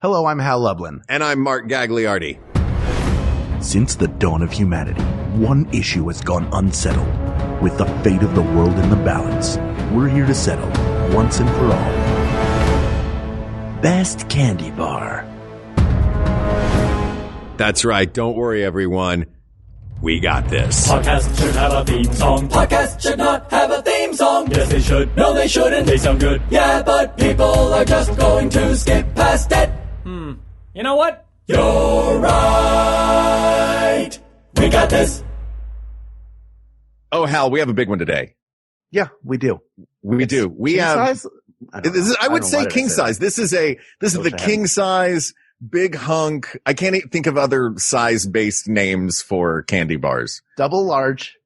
Hello, I'm Hal Lublin. And I'm Mark Gagliardi. Since the dawn of humanity, one issue has gone unsettled. With the fate of the world in the balance, we're here to settle, once and for all. Best candy bar. That's right. Don't worry, everyone. We got this. Podcast should have a theme song. Podcast should not have a theme song. Yes, they should. No, they shouldn't. They sound good. Yeah, but people are just going to skip past it. You know what? You're right. We got this. Oh, Hal, we have a big one today. Yeah, we do. We do. We King have. size? I don't know. I would say king size. This is the I king size, big hunk. I can't think of other size-based names for candy bars. Double large,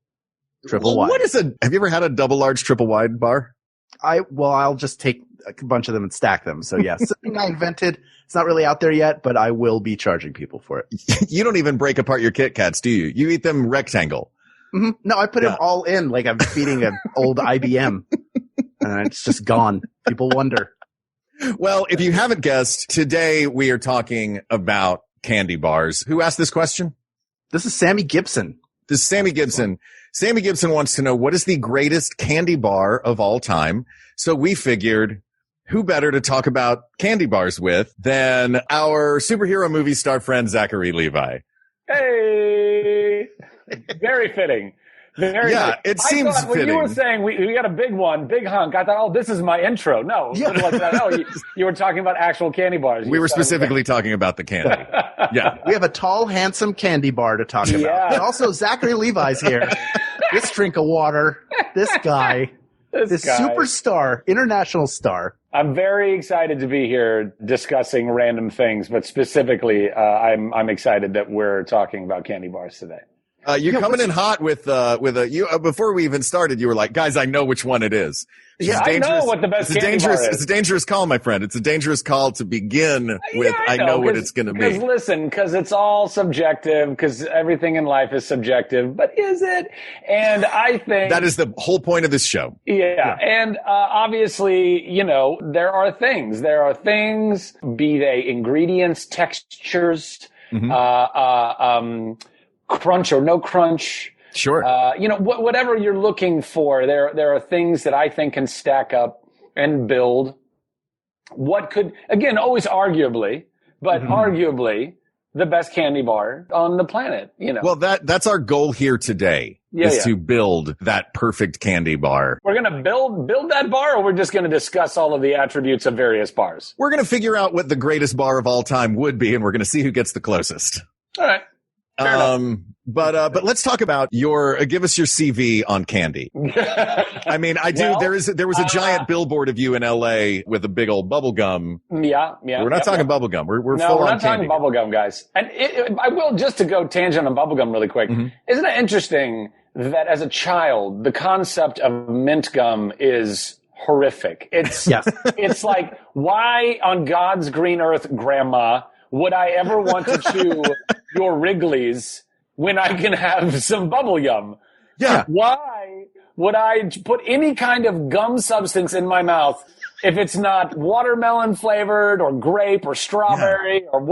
triple wide. What is have you ever had a double large, triple wide bar? I'll just take a bunch of them and stack them. So yes, something I invented. It's not really out there yet, but I will be charging people for it. You don't even break apart your Kit Kats, do you? You eat them rectangle. Mm-hmm. No, I put them all in like I'm feeding an old IBM. It's just gone. People wonder. Well, if you haven't guessed, today we are talking about candy bars. Who asked this question? This is Sammy Gibson. This is Sammy Gibson. Sammy Gibson wants to know, what is the greatest candy bar of all time? So we figured, who better to talk about candy bars with than our superhero movie star friend, Zachary Levi? Hey! Very fitting. Very yeah, fitting. it seems fitting. When you were saying we got a big one, big hunk, I thought, oh, this is my intro. No. Yeah. You were talking about actual candy bars. We were specifically talking about the candy. Yeah. We have a tall, handsome candy bar to talk about. And also, Zachary Levi's here. This drink of water. This guy. This guy. Superstar, international star. I'm very excited to be here discussing random things, but specifically, I'm excited that we're talking about candy bars today. You're coming in hot with before we even started, you were like, guys, I know which one it is. Yeah, I know what the best candy bar is. It's a dangerous call, my friend. It's a dangerous call to begin with. I know what it's going to be. Because it's all subjective, because everything in life is subjective. But is it? And I think that is the whole point of this show. Yeah. And obviously, there are things, be they ingredients, textures, crunch or no crunch. Sure. Whatever you're looking for, there are things that I think can stack up and build what could, again, always arguably, but arguably the best candy bar on the planet, Well, that's our goal here today, to build that perfect candy bar. We're going to build that bar, or we're just going to discuss all of the attributes of various bars? We're going to figure out what the greatest bar of all time would be, and we're going to see who gets the closest. All right. But let's talk about give us your CV on candy. I mean, there was a giant billboard of you in LA with a big old bubble gum. Yeah. We're not talking bubble gum. We're no, full we're on not candy. talking bubble gum, guys. And I will, just to go tangent on bubble gum really quick. Isn't it interesting that as a child, the concept of mint gum is horrific? It's, it's like, why on God's green earth, Grandma, would I ever want to chew your Wrigley's when I can have some bubble gum? Yeah. Why would I put any kind of gum substance in my mouth if it's not watermelon flavored or grape or strawberry or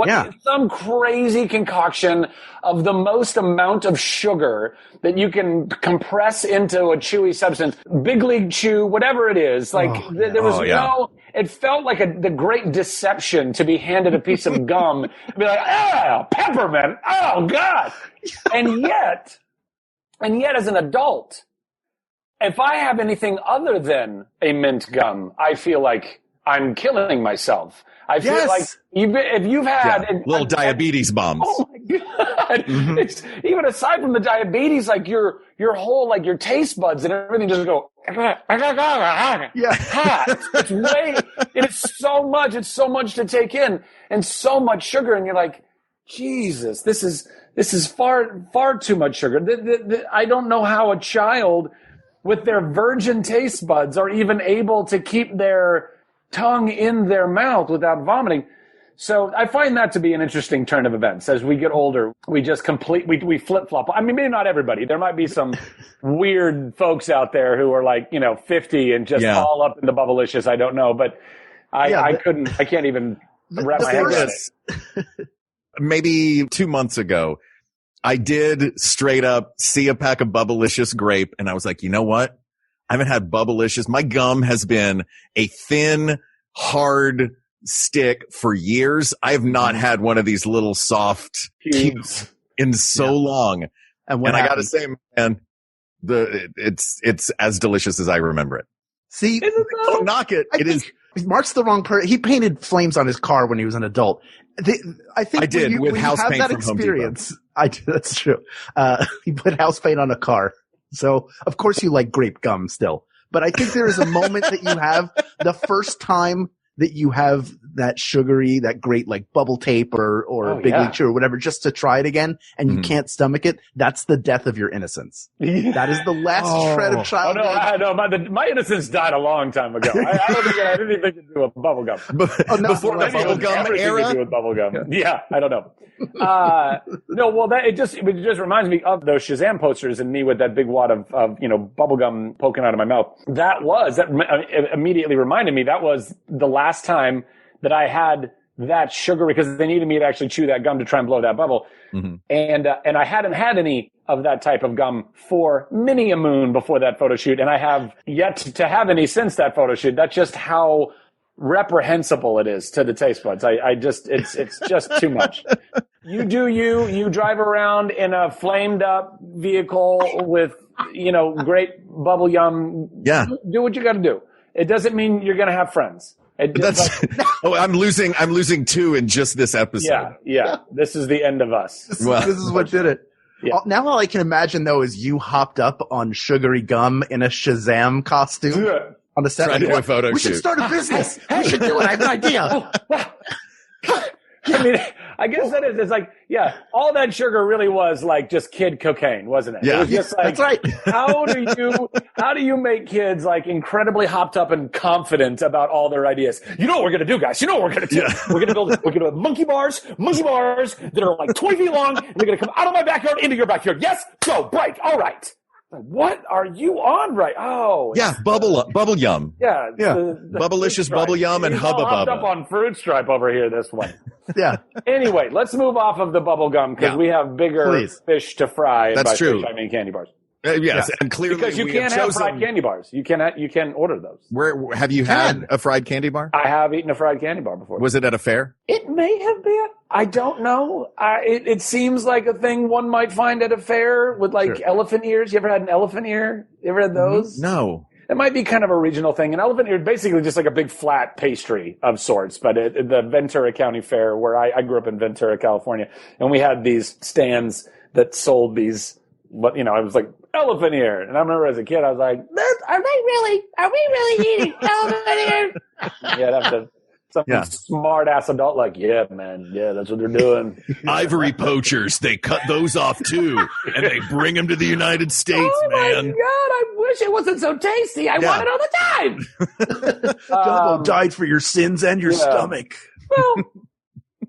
some crazy concoction of the most amount of sugar that you can compress into a chewy substance? Big League Chew, whatever it is. Like there was it felt like the great deception to be handed a piece of gum and be like, peppermint. Oh God. And yet as an adult, if I have anything other than a mint gum, I feel like I'm killing myself. I feel like if you've had little diabetes bombs. Oh my God. It's, even aside from the diabetes, like your whole, like your taste buds and everything just go, it's so much to take in and so much sugar. And you're like, Jesus, this is far too much sugar. I don't know how a child with their virgin taste buds are even able to keep their tongue in their mouth without vomiting. So I find that to be an interesting turn of events. As we get older, we just we flip-flop. I mean, maybe not everybody. There might be some weird folks out there who are like, 50 and just all up in the bubblicious. I don't know. But I can't even wrap my head around it. Maybe 2 months ago, I did straight up see a pack of Bubblicious grape, and I was like, you know what? I haven't had Bubblicious. My gum has been a thin, hard stick for years. I have not had one of these little soft cubes in so long. And I got to say, man, it's as delicious as I remember it. See, don't knock it. It is. Mark's the wrong person. He painted flames on his car when he was an adult. I think I did with when house you have paint that from experience. I do. That's true. He put house paint on a car. So of course you like grape gum still, but I think there is a moment that you have the first time that you have that sugary, that great like bubble tape or Big League Chew or whatever, just to try it again, and you can't stomach it. That's the death of your innocence. That is the last shred of childhood. My innocence died a long time ago. I don't think it had anything to do with bubble gum. Before the bubble gum era? To do with bubble gum. Yeah, I don't know. It just reminds me of those Shazam posters and me with that big wad of bubble gum poking out of my mouth. That immediately reminded me that was the last time that I had that sugary, because they needed me to actually chew that gum to try and blow that bubble. Mm-hmm. And I hadn't had any of that type of gum for many a moon before that photo shoot. And I have yet to have any since that photo shoot. That's just how reprehensible it is to the taste buds. It's just too much. You do you drive around in a flamed up vehicle with, great bubble gum. Yeah. Do what you got to do. It doesn't mean you're going to have friends. I'm losing 2 in just this episode. Yeah. This is the end of us. This is what did it. Yeah. Now all I can imagine though is you hopped up on sugary gum in a Shazam costume on the set. Trying to do a photo shoot. We should start a business. We should do it. I have an idea. I mean, I guess that is. It's like, all that sugar really was like just kid cocaine, wasn't it? Yeah, it was just like, that's right. How do you make kids like incredibly hopped up and confident about all their ideas? You know what we're gonna do, guys? You know what we're gonna do? Yeah. We're gonna build monkey bars that are like 20 feet long, and they're gonna come out of my backyard into your backyard. Yes, go, break. All right. What are you on right? Oh. Yeah, bubble yum. Yeah. Bubblicious bubble yum and Hubba Bubba. Up on Fruit Stripe over here, this one. Yeah. Anyway, let's move off of the bubble gum because we have bigger fish to fry. That's true. Fish, I mean candy bars. Yes, and clearly because you can't have fried candy bars. You can order those. Where have you had a fried candy bar? I have eaten a fried candy bar before. Was it at a fair? It may have been. I don't know. It seems like a thing one might find at a fair with elephant ears. You ever had an elephant ear? You ever had those? No. It might be kind of a regional thing. An elephant ear is basically just like a big flat pastry of sorts. But the Ventura County Fair, where I grew up in Ventura, California, and we had these stands that sold these. But I was like elephant ear, and I remember as a kid, I was like, "Are we really eating elephant ear?" Yeah, I'd have to. Some smart ass adult like, yeah, man, that's what they're doing. Ivory poachers, they cut those off too, and they bring them to the United States, man. Oh my God, I wish it wasn't so tasty. I want it all the time. Jumbo died for your sins and your stomach.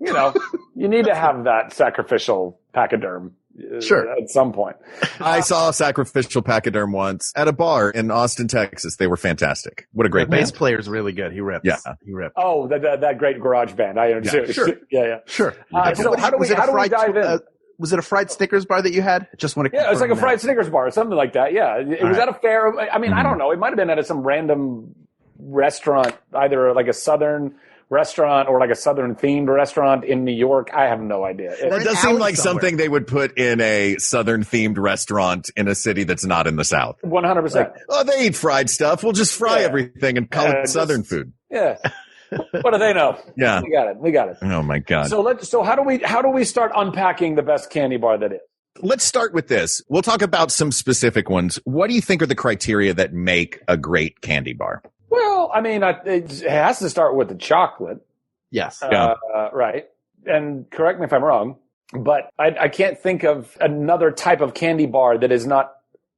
Well, you need to have that sacrificial pachyderm. Sure. At some point. I saw a sacrificial pachyderm once at a bar in Austin, Texas. They were fantastic. What a great band. Bass player's really good. He rips. Yeah. He rips. Oh, that great garage band. I understand. Yeah, sure. Yeah. Sure. So how do we dive in? Was it a fried Snickers bar that you had? Just want to it was like a fried Snickers bar or something like that. Yeah. It was at a fair. I mean, I don't know. It might have been at some random restaurant, either like a Southern restaurant or like a Southern themed restaurant in New York. I have no idea. That does seem like something they would put in a Southern themed restaurant in a city that's not in the South. 100%. Like, they eat fried stuff. We'll just fry everything and call it Southern food. Yeah. What do they know? Yeah. We got it. Oh my God. So how do we start unpacking the best candy bar that is? Let's start with this. We'll talk about some specific ones. What do you think are the criteria that make a great candy bar? Well, I mean, it has to start with the chocolate. Yes. Right. And correct me if I'm wrong, but I can't think of another type of candy bar that is not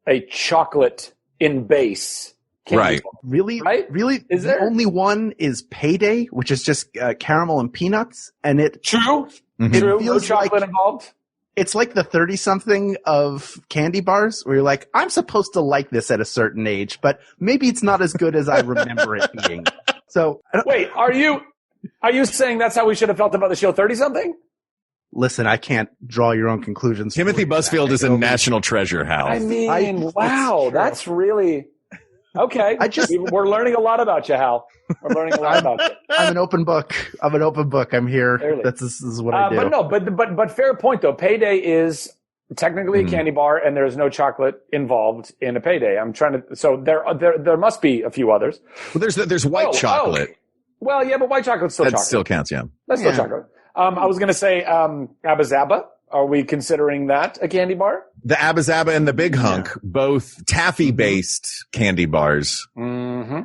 a chocolate in base candy bar. Really? Right? Really? Is there? The only one is Payday, which is just caramel and peanuts. And True. It True. feels No chocolate involved. It's like the 30-something of candy bars where you're like, I'm supposed to like this at a certain age, but maybe it's not as good as I remember it being. So wait, are you Are you saying that's how we should have felt about the show 30-something? Listen, I can't draw your own conclusions. Timothy Busfield is a national treasure, Hal. I mean, wow, that's really okay. We're learning a lot about you, Hal. We're learning a lot about you. I'm an open book. I'm here. Clearly. This is what I do. But fair point though. Payday is technically a candy bar, and there's no chocolate involved in a Payday. I'm trying to. So there must be a few others. Well, there's white chocolate. Well, yeah, but white chocolate's still chocolate. That still counts, yeah. That's still chocolate. I was going to say Abba Zaba. Are we considering that a candy bar? The Abba Zaba and the Big Hunk, both taffy-based candy bars. Mm-hmm.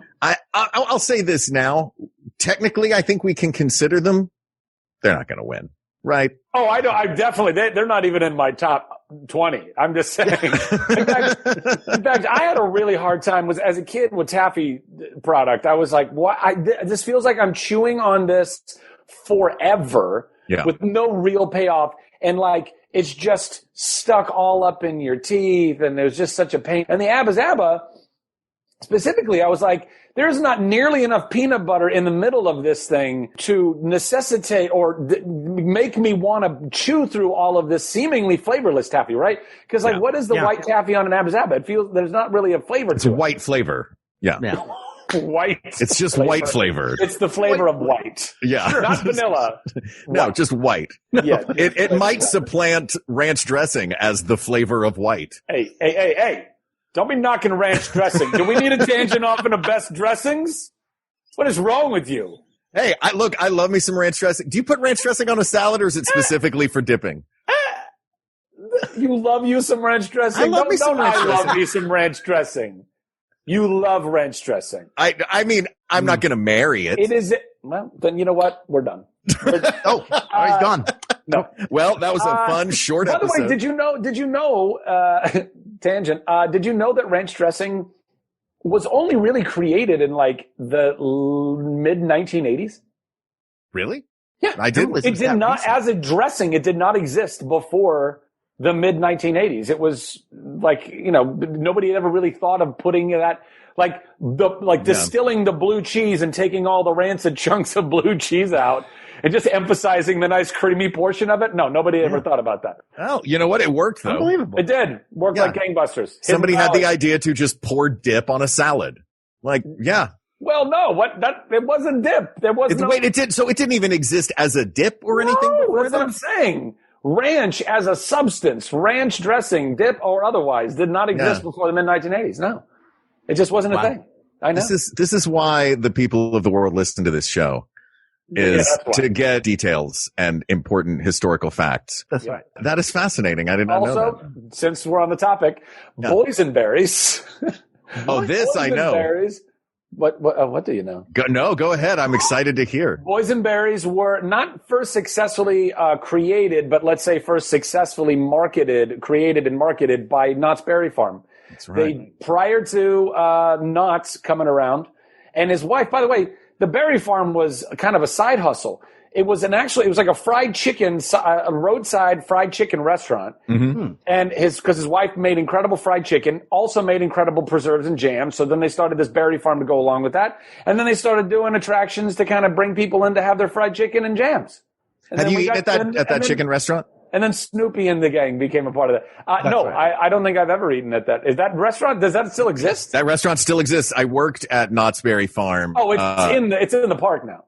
I'll say this now. Technically, I think we can consider them. They're not going to win, right? Oh, I know. I definitely. They're not even in my top 20. I'm just saying. In fact, I had a really hard time as a kid with taffy product. I was like, "What? This feels like I'm chewing on this forever with no real payoff." And like, it's just stuck all up in your teeth, and there's just such a pain. And the Abba Zaba, specifically, I was like, there's not nearly enough peanut butter in the middle of this thing to necessitate or make me want to chew through all of this seemingly flavorless taffy, right? Because like, what is the white taffy on an Abba Zaba? It feels there's not really a flavor to it. It's white flavor. Yeah. White. It's just flavor. White flavor. It's the flavor of white. Yeah. Not vanilla. No, just white. Yeah. It might supplant ranch dressing as the flavor of white. Hey. Don't be knocking ranch dressing. Do we need a tangent off into best dressings? What is wrong with you? Hey, I love me some ranch dressing. Do you put ranch dressing on a salad, or is it specifically for dipping? You love you some ranch dressing? I love me some ranch dressing. You love ranch dressing. I mean, I'm not going to marry it. It is. Well, then you know what? We're done. He's gone. No. Well, that was a fun short episode. By the way, did you know, tangent, did you know that ranch dressing was only really created in like the mid 1980s? Really? Yeah. I didn't. It did not, as a dressing, it did not exist before the mid 1980s. It was like, nobody had ever really thought of putting that, distilling the blue cheese and taking all the rancid chunks of blue cheese out and just emphasizing the nice creamy portion of it. No, nobody ever thought about that. Oh, you know what? It worked though. Unbelievable. It did. Worked like gangbusters. Somebody had the idea to just pour dip on a salad. Like, yeah. Well, no, it wasn't dip. There was so it didn't even exist as a dip or anything before that's what I'm saying. Ranch as a substance, ranch dressing, dip or otherwise, did not exist before the mid 1980s. No, it just wasn't a thing. I know. This is why the people of the world listen to this show, is to get details and important historical facts. That's right. That is fascinating. I did not know that. Also, since we're on the topic, boysenberries. This I know. Boysenberries. What do you know? Go ahead. I'm excited to hear. Boysenberries were not first successfully created, but let's say first successfully created and marketed by Knott's Berry Farm. That's right. Prior to Knott's coming around, and his wife, by the way, the Berry Farm was kind of a side hustle. It was like a fried chicken, a roadside fried chicken restaurant. Mm-hmm. And because his wife made incredible fried chicken, also made incredible preserves and jams. So then they started this Berry Farm to go along with that. And then they started doing attractions to kind of bring people in to have their fried chicken and jams. And have you eaten at that chicken restaurant? And then Snoopy and the gang became a part of that. No, right. I don't think I've ever eaten at that. Is that restaurant? Does that still exist? That restaurant still exists. I worked at Knott's Berry Farm. Oh, it's in the park now.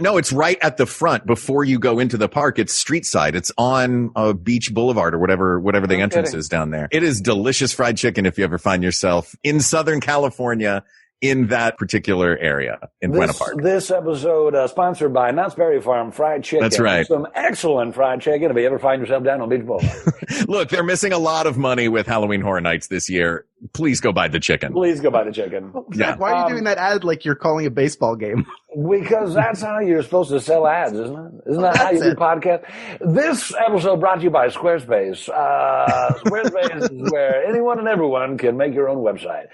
No, it's right at the front before you go into the park. It's street side. It's on Beach Boulevard or whatever the entrance is down there. It is delicious fried chicken if you ever find yourself in Southern California in that particular area in Buena Park. This episode sponsored by Knott's Berry Farm Fried Chicken. That's right. Some excellent fried chicken if you ever find yourself down on Beach Boulevard. Look, they're missing a lot of money with Halloween Horror Nights this year. Please go buy the chicken. Please go buy the chicken. Zach, why are you doing that ad like you're calling a baseball game? Because that's how you're supposed to sell ads, isn't it? Isn't that how you do podcasts? This episode brought to you by Squarespace. Squarespace is where anyone and everyone can make your own website.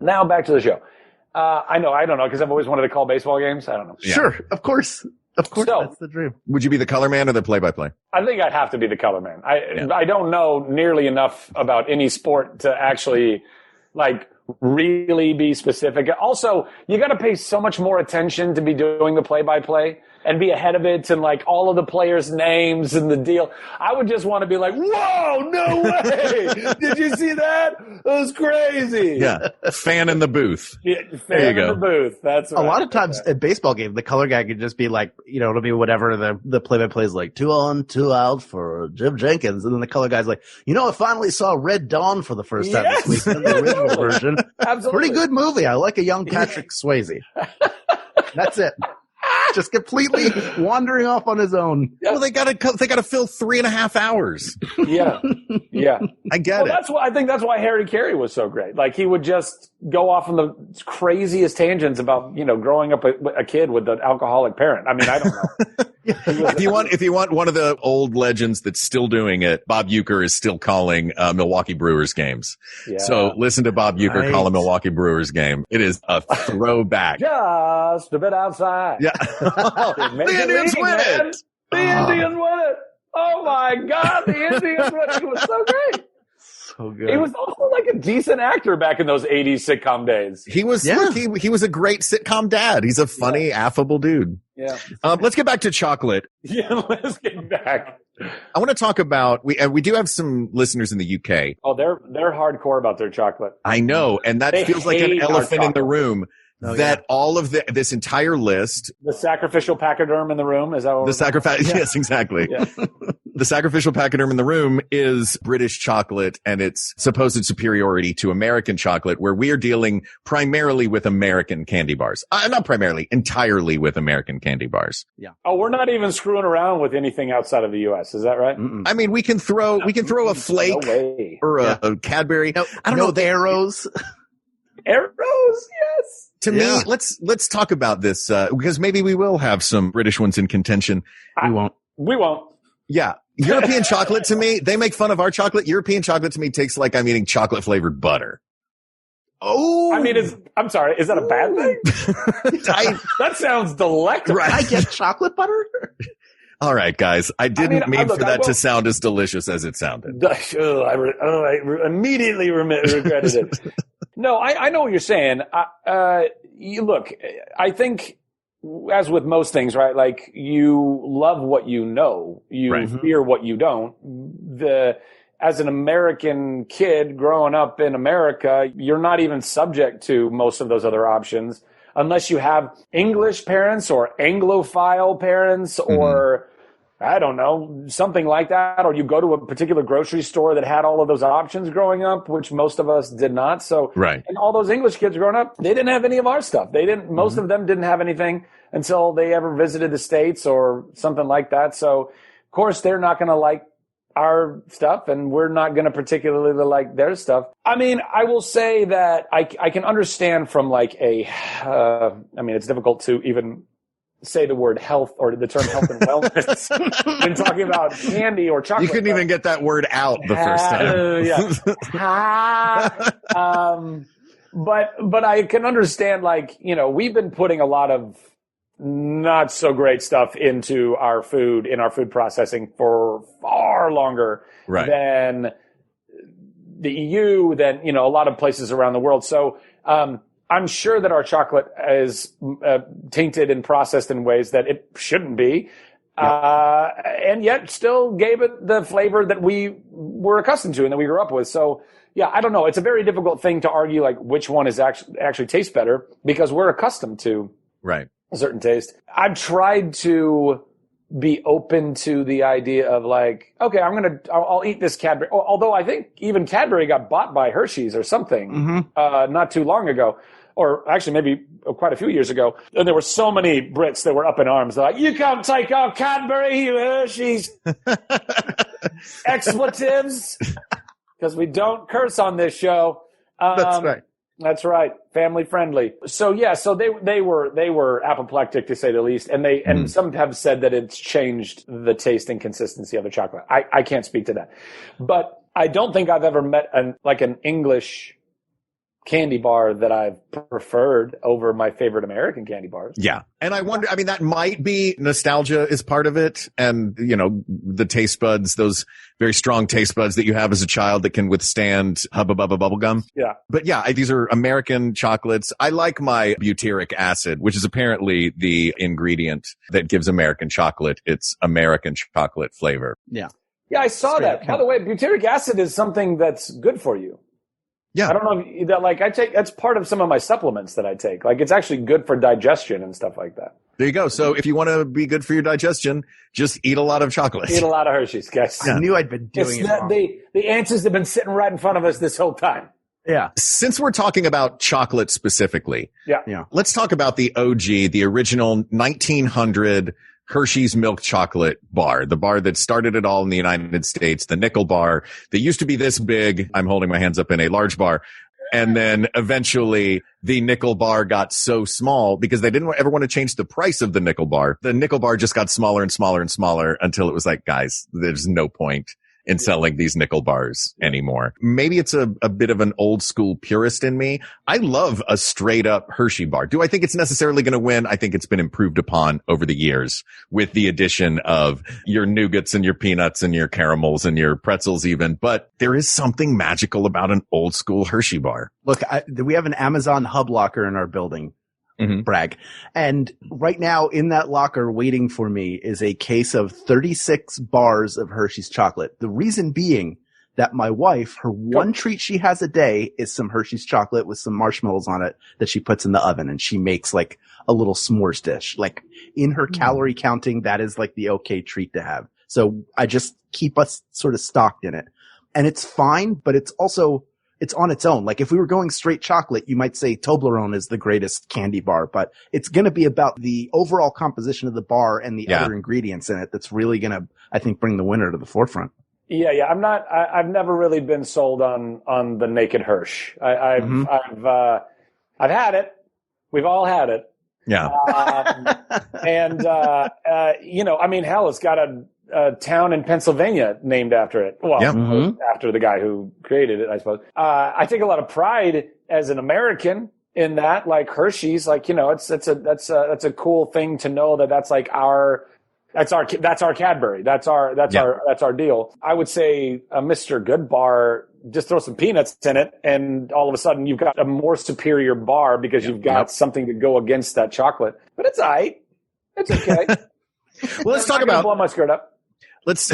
Now back to the show. I don't know, because I've always wanted to call baseball games. I don't know. Yeah. Sure, of course. Of course, So, that's the dream. Would you be the color man or the play-by-play? I think I'd have to be the color man. I don't know nearly enough about any sport to actually, really be specific. Also, you got to pay so much more attention to be doing the play-by-play. and be ahead of it and like all of the players' names and the deal. I would just want to be like, whoa, no way. Did you see that? That was crazy. Yeah. Fan in the booth. Yeah, There you fan in the booth. That's right. A lot of times at baseball games, the color guy could just be like, it'll be whatever the play-by-play is like, 2 on, 2 out for Jim Jenkins. And then the color guy's like, I finally saw Red Dawn for the first time this week in the original version. Absolutely. Pretty good movie. I like a young Patrick Swayze. That's it. Just completely wandering off on his own. Well, they gotta fill 3.5 hours. Yeah. I get it. I think that's why Harry Carey was so great. Like he would just go off on the craziest tangents about, growing up a kid with an alcoholic parent. I mean, I don't know. If you want one of the old legends that's still doing it, Bob Uecker is still calling Milwaukee Brewers games. Yeah. So listen to Bob Uecker call a Milwaukee Brewers game. It is a throwback. Just a bit outside. Yeah. The Indians win it. The Indians win it. Oh my God, the Indians win it. It was so great. So good. He was also like a decent actor back in those 80s sitcom days. He was, he was a great sitcom dad. He's a funny, affable dude. Yeah. Let's get back to chocolate. Yeah, let's get back. I want to talk about, we do have some listeners in the UK. Oh, they're hardcore about their chocolate. I know. And that feels like an elephant in the room. All of this entire list. The sacrificial pachyderm in the room, is that what the sacrifice? Yeah. Yes, exactly. Yeah. The sacrificial pachyderm in the room is British chocolate and its supposed superiority to American chocolate, where we are dealing primarily with American candy bars. Not primarily, entirely with American candy bars. Yeah. Oh, we're not even screwing around with anything outside of the U.S. Is that right? Mm-mm. I mean, we can throw a flake or a Cadbury. I don't know, the arrows. Arrows, yes. To me, let's talk about this because maybe we will have some British ones in contention. We won't. Yeah. European chocolate to me, they make fun of our chocolate. European chocolate to me tastes like I'm eating chocolate flavored butter. Oh. I mean, I'm sorry. Is that a bad thing? That sounds delectable. Right. I get chocolate butter? All right, guys. I didn't mean for that to sound as delicious as it sounded. I immediately regretted it. No, I know what you're saying. Look, I think as with most things, right? Like you love what you know, you fear what you don't. As an American kid growing up in America, you're not even subject to most of those other options unless you have English parents or Anglophile parents or I don't know, something like that. Or you go to a particular grocery store that had all of those options growing up, which most of us did not. So, and all those English kids growing up, they didn't have any of our stuff. Most of them didn't have anything until they ever visited the States or something like that. So, of course, they're not going to like our stuff and we're not going to particularly like their stuff. I mean, I will say that I can understand from like it's difficult to even say the word health or the term health and wellness when talking about candy or chocolate. You couldn't even get that word out the first time. But I can understand, like, we've been putting a lot of not so great stuff into our food, in our food processing for far longer than the EU, than, a lot of places around the world. So, I'm sure that our chocolate is tainted and processed in ways that it shouldn't be, and yet still gave it the flavor that we were accustomed to and that we grew up with. So, yeah, I don't know. It's a very difficult thing to argue, like, which one is actually tastes better because we're accustomed to a certain taste. I've tried to be open to the idea of like, okay, I'll eat this Cadbury. Although I think even Cadbury got bought by Hershey's or something, not too long ago, or actually maybe quite a few years ago. And there were so many Brits that were up in arms. They're like, you can't take our Cadbury, you Hershey's. Expletives. Because we don't curse on this show. That's right. That's right. Family friendly. So yeah, so they were apoplectic to say the least. And and some have said that it's changed the taste and consistency of the chocolate. I can't speak to that. But I don't think I've ever met an English candy bar that I've preferred over my favorite American candy bars. Yeah. And I wonder, I mean, that might be nostalgia is part of it. And, you know, the taste buds, those very strong taste buds that you have as a child that can withstand Hubba Bubba Bubblegum. Yeah. But yeah, these are American chocolates. I like my butyric acid, which is apparently the ingredient that gives American chocolate its American chocolate flavor. Yeah. Yeah, I saw that. By the way, butyric acid is something that's good for you. Yeah. I don't know if that, like, that's part of some of my supplements that I take. Like, it's actually good for digestion and stuff like that. There you go. So if you want to be good for your digestion, just eat a lot of chocolate. Eat a lot of Hershey's, guys. I knew I'd been doing it wrong. The answers have been sitting right in front of us this whole time. Yeah. Since we're talking about chocolate specifically, Yeah. let's talk about the OG, the original 1900 Hershey's milk chocolate bar, the bar that started it all in the United States, the nickel bar that used to be this big. I'm holding my hands up in a large bar. And then eventually the nickel bar got so small because they didn't ever want to change the price of the nickel bar. The nickel bar just got smaller and smaller and smaller until it was like, guys, there's no point in selling these nickel bars anymore. Maybe it's a bit of an old school purist in me. I love a straight up Hershey bar. Do I think it's necessarily going to win? I think it's been improved upon over the years with the addition of your nougats and your peanuts and your caramels and your pretzels even. But there is something magical about an old school Hershey bar. Look, we have an Amazon hub locker in our building. Mm-hmm. Brag. And right now in that locker waiting for me is a case of 36 bars of Hershey's chocolate. The reason being that my wife, her one treat she has a day is some Hershey's chocolate with some marshmallows on it that she puts in the oven, and she makes like a little s'mores dish. Like in her calorie counting, that is like the okay treat to have. So I just keep us sort of stocked in it. And it's fine, but it's on its own. Like if we were going straight chocolate, you might say Toblerone is the greatest candy bar, but it's going to be about the overall composition of the bar and the other ingredients in it that's really going to, I think, bring the winner to the forefront. Yeah. I've never really been sold on the Naked Hirsch. I've had it. We've all had it. Yeah. You know, I mean, hell, it's got a town in Pennsylvania named after it. Well, after the guy who created it, I suppose. I take a lot of pride as an American in that, like Hershey's, like, you know, that's a cool thing to know that that's like that's our Cadbury. That's our deal. I would say a Mr. Good bar, just throw some peanuts in it, and all of a sudden you've got a more superior bar because you've got something to go against that chocolate. But it's all right. It's okay. Well, let's talk about blow my skirt up. Let's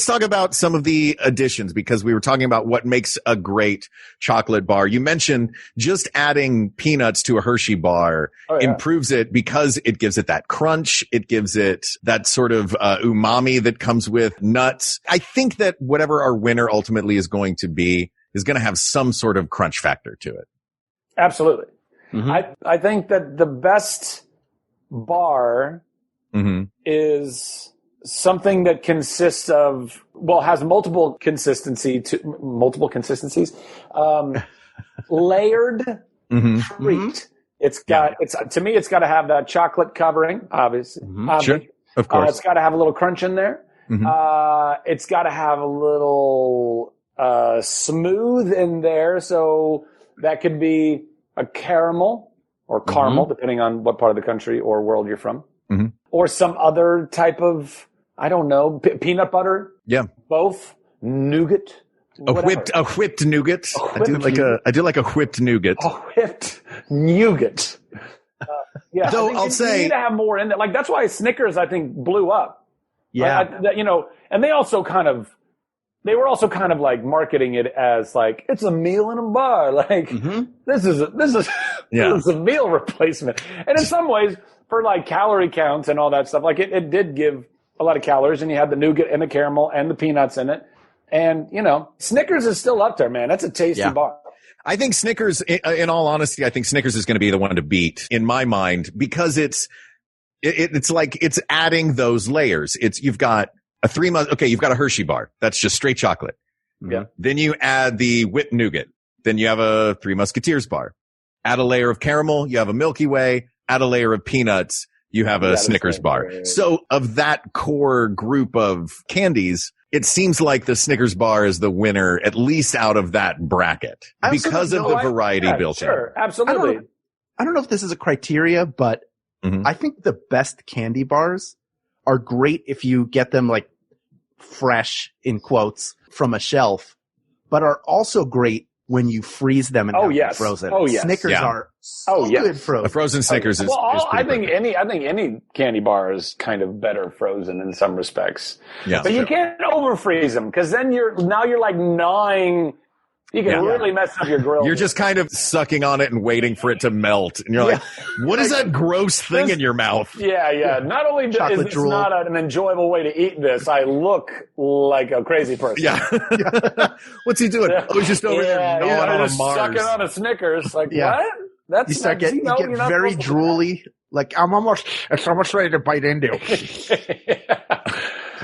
talk about some of the additions, because we were talking about what makes a great chocolate bar. You mentioned just adding peanuts to a Hershey bar improves it because it gives it that crunch. It gives it that sort of umami that comes with nuts. I think that whatever our winner ultimately is going to be is going to have some sort of crunch factor to it. Absolutely. Mm-hmm. I think that the best bar is something that consists of, has multiple consistencies, layered treat. It's got, to me, it's got to have that chocolate covering, obviously. Sure. Of course. It's got to have a little crunch in there. It's got to have a little, smooth in there. So that could be a caramel or caramel, depending on what part of the country or world you're from. Or some other type of, I don't know, peanut butter. Yeah. Both. Nougat. A whipped nougat. I do like a whipped nougat. A whipped nougat. Yeah. Though I'll say, you need to have more in there. Like, that's why Snickers, I think, blew up. Yeah. You know, and they were also kind of like marketing it as like, it's a meal in a bar. Like, this is a meal replacement. And in some ways, for like calorie counts and all that stuff, like it did give a lot of calories, and you had the nougat and the caramel and the peanuts in it. And, you know, Snickers is still up there, man. That's a tasty bar. I think Snickers, in all honesty, I think Snickers is going to be the one to beat in my mind, because it's like, it's adding those layers. You've got you've got a Hershey bar. That's just straight chocolate. Yeah. Then you add the whipped nougat. Then you have a Three Musketeers bar. Add a layer of caramel. You have a Milky Way. Add a layer of peanuts. You have a Snickers bar. So of that core group of candies, it seems like the Snickers bar is the winner, at least out of that bracket, because of the variety built in. Sure, absolutely. I don't know if this is a criteria, but I think the best candy bars are great if you get them like fresh, in quotes, from a shelf, but are also great when you freeze them and have them frozen. Oh, yes. Snickers are good frozen. A frozen Snickers is I think any candy bar is kind of better frozen in some respects. Yeah, but you can't over freeze them because then you're like gnawing. You can really mess up your grill. You're just kind of sucking on it and waiting for it to melt. And you're like, what is that gross thing in your mouth? Yeah. Not only is this not an enjoyable way to eat this, I look like a crazy person. Yeah. What's he doing? Oh, he's just over there gnawing on a Mars. Sucking on a Snickers. Like, what? That's you get very drooly. Like, it's almost ready to bite into.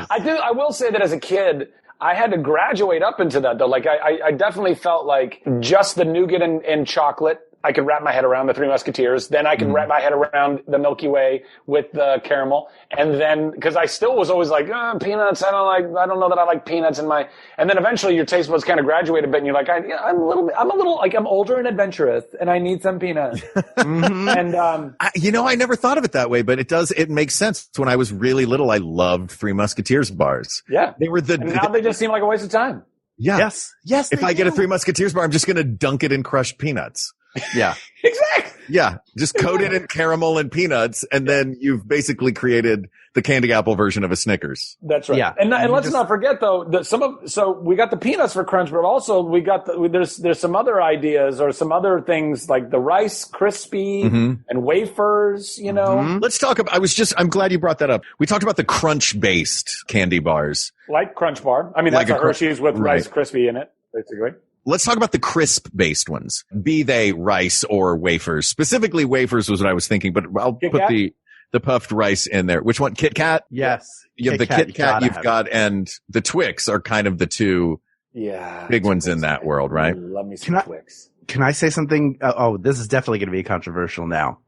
I will say that as a kid, I had to graduate up into that though. Like I definitely felt like just the nougat and chocolate, I could wrap my head around the Three Musketeers. Then I could wrap my head around the Milky Way with the caramel. And then, cause I still was always like, peanuts. I don't know that I like peanuts in my, and then eventually your taste buds kind of graduate a bit and you're like, I'm a little like I'm older and adventurous and I need some peanuts. And, I never thought of it that way, but it makes sense. When I was really little, I loved Three Musketeers bars. Yeah. They were and now they just seem like a waste of time. Yeah. Yes. If I get a Three Musketeers bar, I'm just going to dunk it in crushed peanuts. Yeah. Exactly. Yeah. Just coat it in caramel and peanuts, and then you've basically created the candy apple version of a Snickers. That's right. Yeah. And let's not forget though that so we got the peanuts for crunch, but also we got there's some other ideas or some other things like the Rice Krispie and wafers, Let's talk about, I'm glad you brought that up. We talked about the crunch based candy bars. Like Crunch Bar. I mean, like that's a Hershey's with Rice Krispie in it, basically. Let's talk about the crisp-based ones, be they rice or wafers. Specifically, wafers was what I was thinking, but I'll put the puffed rice in there. Which one? Kit Kat? Yes. You have the Kit Kat and the Twix are kind of the two big ones in that world, right? Love me some Twix. Can I say something? This is definitely going to be controversial now.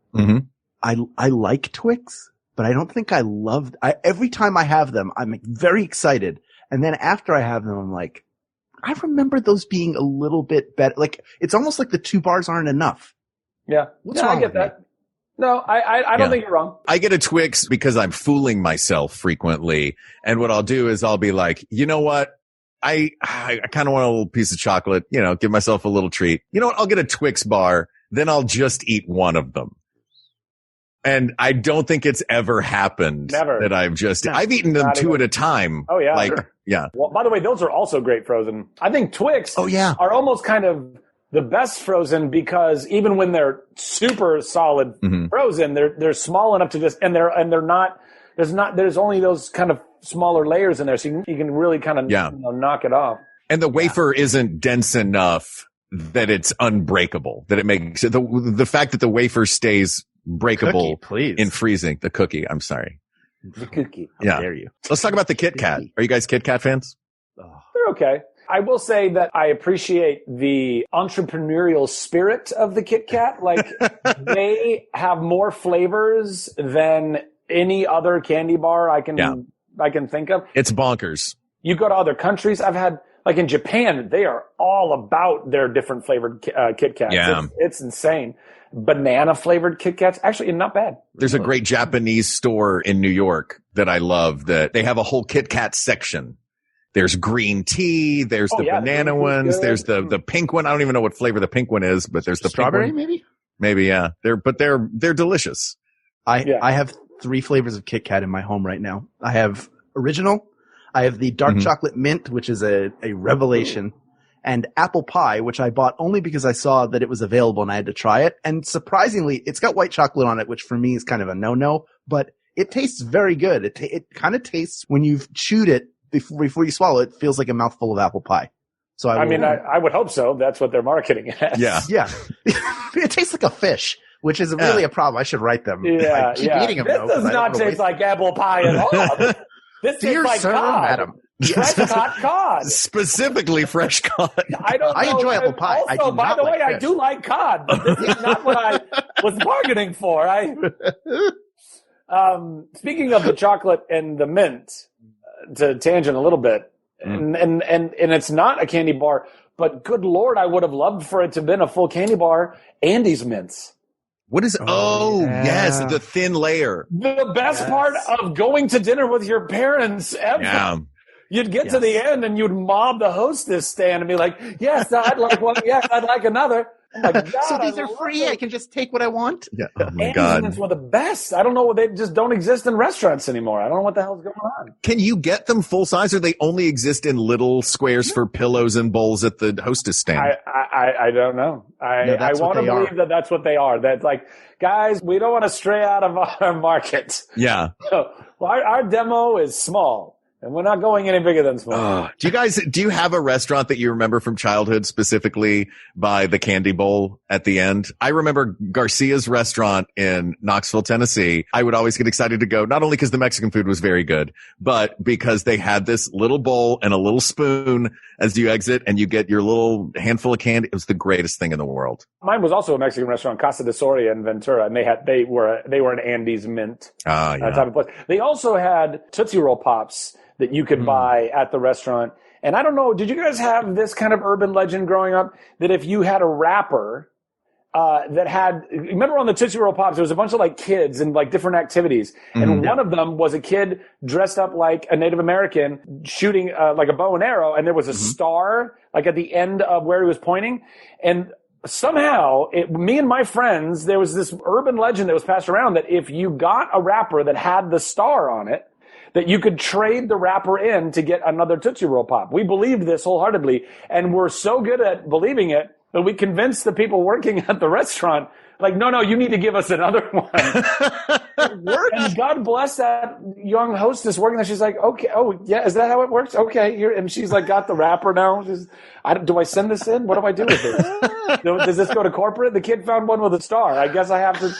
I like Twix, but I don't think I loved. Every time I have them, I'm very excited, and then after I have them, I'm like, I remember those being a little bit better. Like, it's almost like the 2 bars aren't enough. Yeah. What's wrong I get with that. Me? No, I don't think you're wrong. I get a Twix because I'm fooling myself frequently. And what I'll do is I'll be like, you know what? I kind of want a little piece of chocolate, give myself a little treat. You know what? I'll get a Twix bar. Then I'll just eat one of them. And I don't think it's ever happened that I've eaten them 2 at a time. Oh, yeah. Yeah. Well, by the way, those are also great frozen. I think Twix are almost kind of the best frozen because even when they're super solid frozen, they're small enough to just, and they're not, there's only those kind of smaller layers in there. So you can really kind of knock it off. And the wafer isn't dense enough that it's unbreakable, that it makes the fact that the wafer stays breakable in freezing. The cookie. I'm sorry. The cookie. How dare you? Let's talk about the Kit Kat. Are you guys Kit Kat fans? They're okay. I will say that I appreciate the entrepreneurial spirit of the Kit Kat. Like, they have more flavors than any other candy bar I can think of. It's bonkers. You go to other countries. I've had, like in Japan, they are all about their different flavored Kit Kats. Yeah. It's insane. Banana flavored Kit Kats, actually not bad. There's a great Japanese store in New York that I love that they have a whole Kit Kat section. There's green tea. There's the banana ones. There's the pink one. I don't even know what flavor the pink one is, but there's the strawberry, pink one. Maybe, yeah. They're delicious. I have 3 flavors of Kit Kat in my home right now. I have original. I have the dark chocolate mint, which is a revelation, and apple pie, which I bought only because I saw that it was available and I had to try it. And surprisingly, it's got white chocolate on it, which for me is kind of a no-no, but it tastes very good. It kind of tastes, when you've chewed it before you swallow it, feels like a mouthful of apple pie. So I would hope so. That's what they're marketing as. Yeah. It tastes like a fish, which is really a problem. I should write them. Yeah, I keep eating them, this though. Does not taste like apple pie at all. This tastes like cod. Madam. Fresh hot cod. Specifically fresh cod. I enjoy apple pie. Also, by the way, I do like cod, but this is not what I was bargaining for. Speaking of the chocolate and the mint, to tangent a little bit, and it's not a candy bar, but good Lord, I would have loved for it to have been a full candy bar. Andes mints. What is? Yes, the thin layer. The best part of going to dinner with your parents ever. Yeah. You'd get to the end and you'd mob the hostess stand and be like, yes, I'd like one. Yes, I'd like another. Oh my God, so these are free. I can just take what I want. Yeah. Oh my Andes God. mints were the best. I don't know. They just don't exist in restaurants anymore. I don't know what the hell's going on. Can you get them full size, or they only exist in little squares for pillows and bowls at the hostess stand? I don't know. I want to believe that that's what they are. That's like, guys, we don't want to stray out of our market. Yeah. So, our demo is small. And we're not going any bigger than small. Do you have a restaurant that you remember from childhood specifically by the candy bowl at the end? I remember Garcia's restaurant in Knoxville, Tennessee. I would always get excited to go, not only because the Mexican food was very good, but because they had this little bowl and a little spoon as you exit and you get your little handful of candy. It was the greatest thing in the world. Mine was also a Mexican restaurant, Casa de Soria in Ventura, and they were an Andes mint type of place. They also had Tootsie Roll Pops that you could buy at the restaurant. And I don't know, did you guys have this kind of urban legend growing up that if you had a wrapper that had, remember on the Tootsie Roll Pops, there was a bunch of like kids and like different activities. And one of them was a kid dressed up like a Native American shooting like a bow and arrow. And there was a star like at the end of where he was pointing. And somehow, me and my friends, there was this urban legend that was passed around that if you got a wrapper that had the star on it, that you could trade the wrapper in to get another Tootsie Roll Pop. We believed this wholeheartedly, and we're so good at believing it that we convinced the people working at the restaurant, like, no, you need to give us another one. It worked. And God bless that young hostess working there. She's like, okay, oh, yeah, is that how it works? Okay. Here, and she's like, got the wrapper now. Do I send this in? What do I do with this? Does this go to corporate? The kid found one with a star. I guess I have to...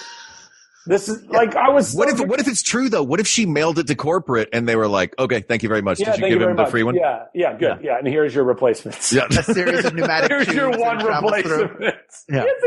This is like I was. What if it's true though? What if she mailed it to corporate and they were like, "Okay, thank you very much. Did you give him the free one?" Yeah, good. Yeah, and here's your replacements. Yeah, a series of pneumatic. Here's your one replacement. Yeah. Yes,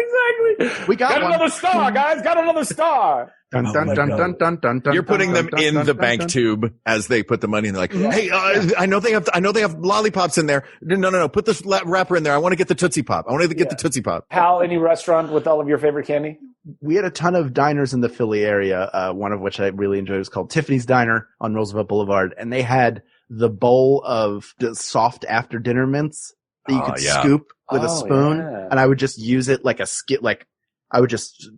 exactly. We got one. Another star, guys. Got another star. Dun, dun, dun, dun, dun, dun, dun, You're putting dun, them dun, in dun, the dun, bank dun. tube as they put the money in. They're like, "Hey, I know they have lollipops in there. No. Put this wrapper in there. I want to get the Tootsie Pop. I want to get the Tootsie Pop." Hal, any restaurant with all of your favorite candy? We had a ton of diners in the Philly area, one of which I really enjoyed was called Tiffany's Diner on Roosevelt Boulevard. And they had the bowl of the soft after dinner mints that you could scoop with a spoon. Yeah. And I would just use it like a skit, like I would just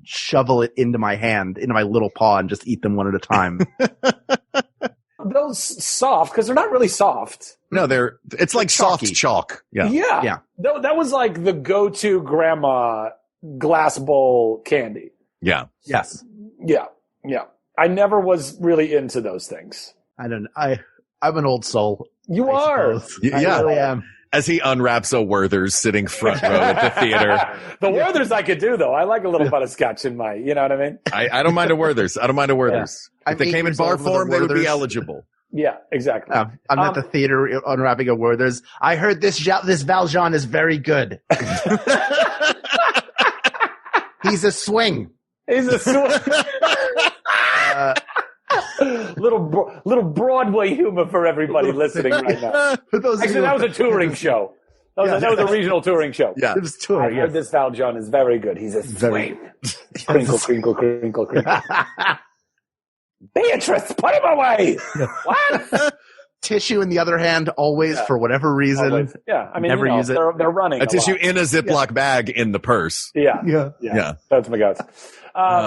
shovel it into my hand, into my little paw and just eat them one at a time. Those soft, because they're not really soft. No, it's like soft chalky. chalk. Yeah. Yeah. That was like the go-to grandma glass bowl candy. Yeah. Yes. Yeah. I never was really into those things. I'm an old soul. You are. I really am. As he unwraps a Werther's sitting front row at the theater. The Werther's I could do though. I like a little butterscotch in my, you know what I mean? I don't mind a Werther's. If they came in bar form, they would be eligible. Yeah, exactly. I'm at the theater unwrapping a Werther's. I heard this Valjean is very good. He's a swing. Little Broadway humor for everybody listening right now. Actually, that was a touring show. That was a regional touring show. Yeah. It was touring. I heard this Valjean is very good. He's a swing. Crinkle, crinkle, crinkle, crinkle. Beatrice, put him away. What? Tissue in the other hand, always for whatever reason. Always. Yeah, I mean, never use it. They're running A tissue in a Ziploc bag in the purse. Yeah. That's my guts.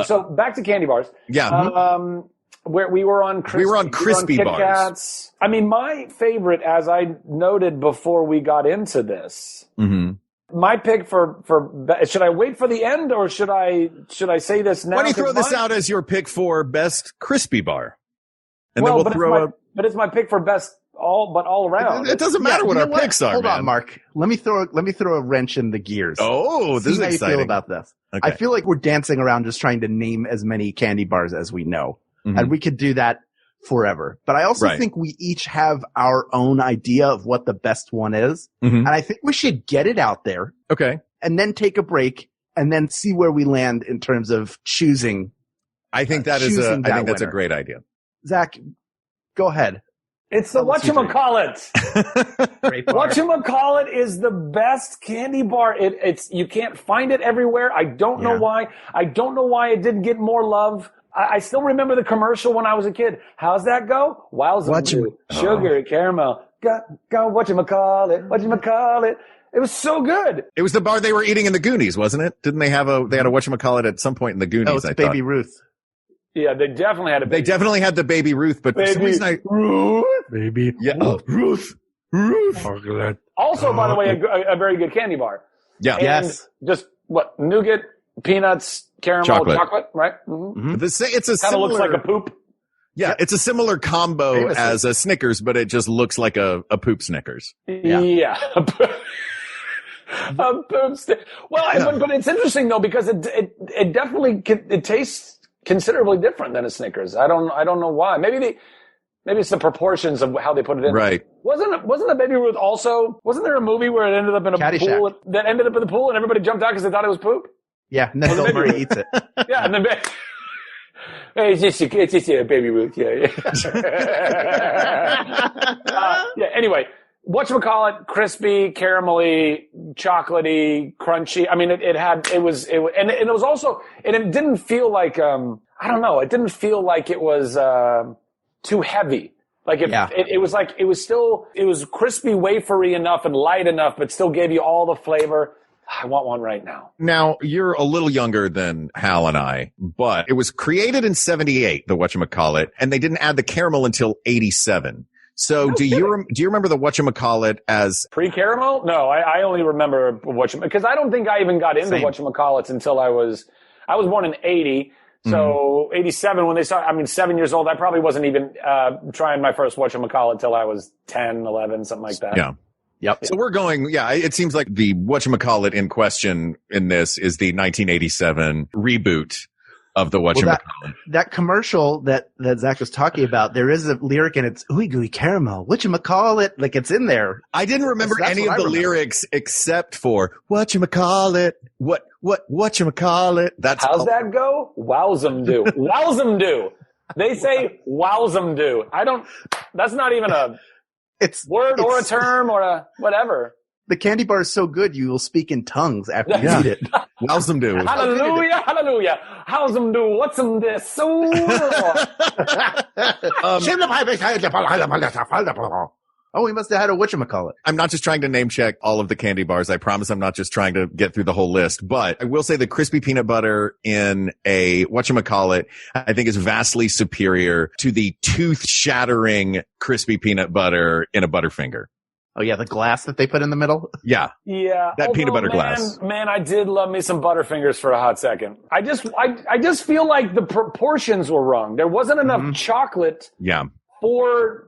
So back to candy bars. Yeah. Where we were on crispy Kit bars. Kats. I mean, my favorite, as I noted before we got into this, my pick for should I wait for the end or should I say this now? Why don't you throw this out as your pick for best crispy bar? And then we'll but it's my pick for best all around. It doesn't matter what our picks are. Hold man. on, Mark. Let me throw a wrench in the gears. Oh, this is how exciting. you feel about this. Okay. I feel like we're dancing around just trying to name as many candy bars as we know. And we could do that forever. But I also think we each have our own idea of what the best one is. And I think we should get it out there. Okay. And then take a break and then see where we land in terms of choosing. I think that's a great idea. Zach, go ahead. It's the whatchamacallit. Great bar. Whatchamacallit is the best candy bar. It's you can't find it everywhere. I don't know why. I don't know why it didn't get more love. I still remember the commercial when I was a kid. How's that go? Wowza, sugar, caramel. Go, whatchamacallit. It was so good. It was the bar they were eating in the Goonies, wasn't it? Didn't they had a whatchamacallit at some point in the Goonies? Oh, it's Baby Ruth. Yeah, they definitely had They definitely had the Baby Ruth, but for some reason Ruth. Baby. Yeah. Ruth. Also, by the way, a very good candy bar. Yeah. And Yes. just nougat, peanuts, caramel, chocolate, right? Mm-hmm. It's a Kind of similar, looks like a poop. Yeah, it's a similar combo Famously. as a Snickers, but it just looks like a poop Snickers. Yeah. A poop stick. Well, but it's interesting though because it definitely it tastes considerably different than a Snickers. I don't know why. Maybe it's the proportions of how they put it in. Right. Wasn't the Baby Ruth also? Wasn't there a movie where it ended up in a Caddyshack. pool that ended up in the pool and everybody jumped out because they thought it was poop? Yeah, and then Bill Murray eats it. Yeah, and then hey, it's just a Baby Ruth. Yeah. Anyway, whatchamacallit, crispy, caramelly, chocolatey, crunchy. I mean, it was also, and it didn't feel like, I don't know, it didn't feel like it was, too heavy. Like it was like, it was crispy, wafery enough and light enough, but still gave you all the flavor. I want one right now. Now, you're a little younger than Hal and I, but it was created in 78, the whatchamacallit, and they didn't add the caramel until 87. So do you remember the whatchamacallit as pre-caramel? No, I only remember because I don't think I even got into whatchamacallits until I was born in 80. So 87 when they started, 7 years old, I probably wasn't even, trying my first whatchamacallit till I was 10, 11, something like that. Yeah. Yep. So we're going, it seems like the whatchamacallit in question in this is the 1987 reboot of the whatchamacallit. Well, that commercial that Zach was talking about, there is a lyric and it's ooey gooey caramel, whatchamacallit, like it's in there. I didn't remember any of the lyrics except for whatchamacallit, whatchamacallit. How's that go? Wowzum do. Wowzum do. They say wowzum do. That's not even a word or a term or a whatever. The candy bar is so good you will speak in tongues after you eat it. Wowzum do. Hallelujah, hallelujah. Howsum do? What'sum this? So. Oh, he must have had a whatchamacallit. I'm not just trying to name check all of the candy bars. I promise I'm not just trying to get through the whole list, but I will say the crispy peanut butter in a whatchamacallit, I think is vastly superior to the tooth shattering crispy peanut butter in a Butterfinger. Oh yeah, the glass that they put in the middle? Yeah. That peanut butter glass. Man, I did love me some Butterfingers for a hot second. I just feel like the proportions were wrong. There wasn't enough chocolate for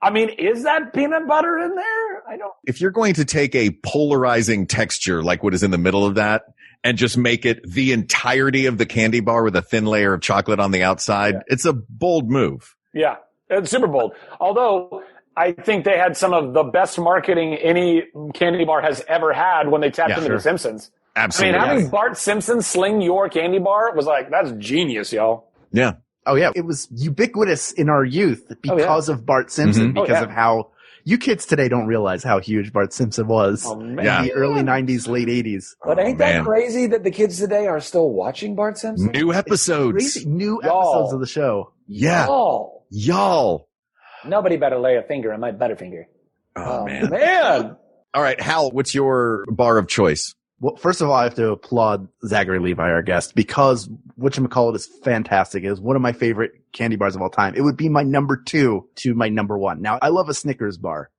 is that peanut butter in there? If you're going to take a polarizing texture like what is in the middle of that and just make it the entirety of the candy bar with a thin layer of chocolate on the outside, it's a bold move. Yeah, it's super bold. Although I think they had some of the best marketing any candy bar has ever had when they tapped into The Simpsons. Absolutely. Having Bart Simpson sling your candy bar was like, that's genius, y'all. Yeah. Oh yeah, it was ubiquitous in our youth because of Bart Simpson, because of how you kids today don't realize how huge Bart Simpson was in the early 90s, late 80s. But ain't that crazy that the kids today are still watching Bart Simpson? New episodes. Crazy. New episodes of the show. Yeah. Y'all. Nobody better lay a finger on my Butterfinger. Oh, man. All right, Hal, what's your bar of choice? Well, first of all, I have to applaud Zachary Levi, our guest, because whatchamacallit is fantastic. It is one of my favorite candy bars of all time. It would be my number 2 to my number 1. Now, I love a Snickers bar,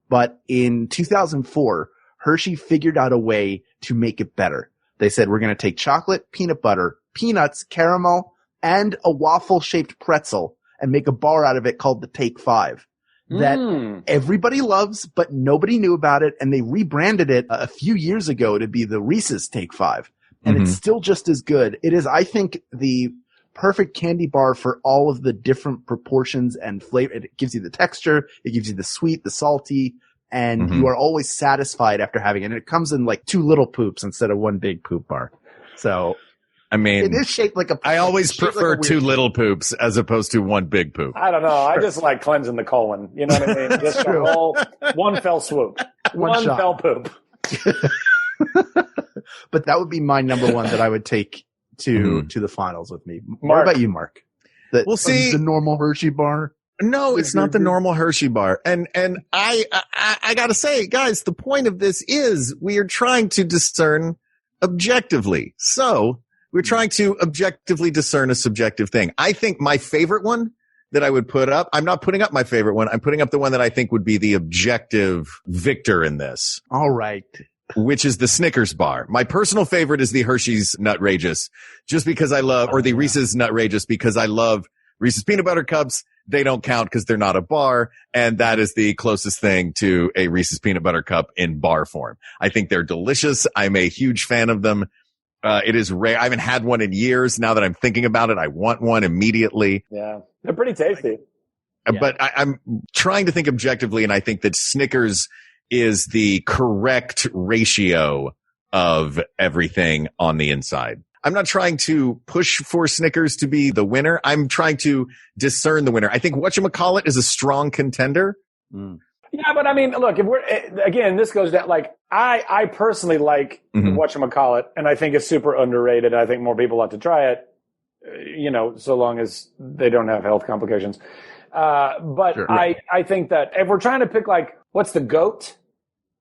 but in 2004, Hershey figured out a way to make it better. They said, we're going to take chocolate, peanut butter, peanuts, caramel, and a waffle-shaped pretzel and make a bar out of it called the Take 5. That everybody loves, but nobody knew about it. And they rebranded it a few years ago to be the Reese's Take 5. And it's still just as good. It is, I think, the perfect candy bar for all of the different proportions and flavor. It gives you the texture. It gives you the sweet, the salty, and you are always satisfied after having it. And it comes in like 2 little poops instead of 1 big poop bar. So I mean, It is shaped like a poop. I always It's shaped prefer like a two weird little poops as opposed to one big poop. I don't know. I just like cleansing the colon. You know what I mean? Just a whole one fell swoop. One shot. fell poop. But that would be my number one that I would take to the finals with me. What about you, Mark? We'll see. The normal Hershey bar. No, it's not the normal Hershey bar. And I gotta say, guys, the point of this is we are trying to discern objectively. So we're trying to objectively discern a subjective thing. I think my favorite one that I would put up, I'm not putting up my favorite one. I'm putting up the one that I think would be the objective victor in this. All right. Which is the Snickers bar. My personal favorite is the Hershey's Nutrageous, just because I love, or the Reese's Nutrageous, because I love Reese's peanut butter cups. They don't count because they're not a bar, and that is the closest thing to a Reese's peanut butter cup in bar form. I think they're delicious. I'm a huge fan of them. It is rare. I haven't had one in years. Now that I'm thinking about it, I want one immediately. Yeah, they're pretty tasty. But I'm trying to think objectively, and I think that Snickers is the correct ratio of everything on the inside. I'm not trying to push for Snickers to be the winner. I'm trying to discern the winner. I think whatchamacallit is a strong contender. Mm. Yeah, but I mean, look, if we're, again, this goes down, like, I personally like whatchamacallit, and I think it's super underrated. I think more people ought to try it, so long as they don't have health complications. But sure. I think that if we're trying to pick, like, what's the GOAT?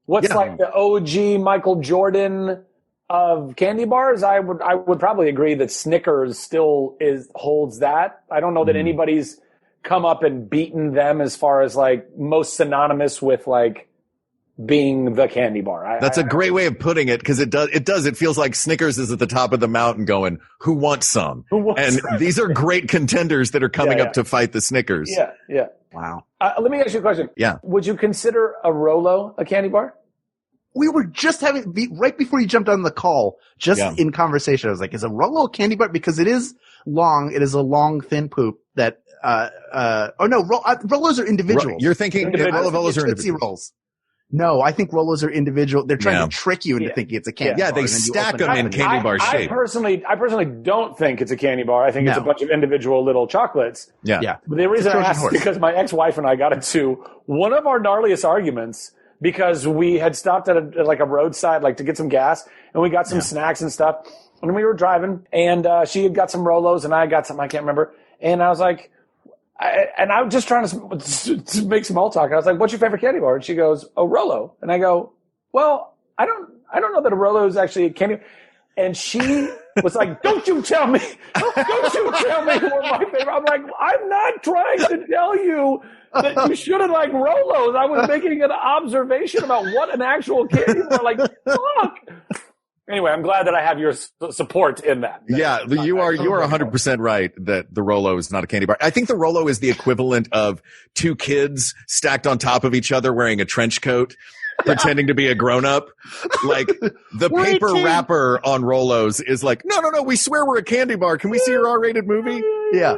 What's like the OG Michael Jordan of candy bars? I would probably agree that Snickers still holds that. I don't know that anybody's come up and beaten them as far as like most synonymous with like being the candy bar. That's a great way of putting it, because it feels like Snickers is at the top of the mountain going, who wants some? These are great contenders that are coming up to fight the Snickers. Yeah. Wow. Let me ask you a question. Yeah. Would you consider a Rolo a candy bar? We were just right before you jumped on the call, in conversation, I was like, is a Rolo a candy bar? Because it is long. It is a long, thin poop that, Rolos are individuals. You're thinking Rolos are Tootsie Rolls. No, I think Rolos are individual. They're trying to trick you into thinking it's a candy bar. Yeah, they stack them in candy bar shape. I personally don't think it's a candy bar. I think it's a bunch of individual little chocolates. Yeah. But the reason I asked is because my ex-wife and I got into one of our gnarliest arguments because we had stopped at a roadside, like to get some gas, and we got some snacks and stuff. And we were driving, and she had got some Rolos, and I got something I can't remember. And I was like, I was just trying to make small talk. And I was like, "What's your favorite candy bar?" And she goes, "Oh, Rolo." And I go, "Well, I don't know that a Rolo is actually a candy." And she was like, "Don't you tell me what my favorite." I'm like, "I'm not trying to tell you that you shouldn't like Rolos. I was making an observation about what an actual candy bar." Like, fuck. Anyway, I'm glad that I have your support in that. Yeah, you are 100% right that the Rolo is not a candy bar. I think the Rolo is the equivalent of two kids stacked on top of each other wearing a trench coat, pretending to be a grown-up. Like, the paper wrapper on Rolos is like, no, we swear we're a candy bar. Can we see your R-rated movie? Yeah.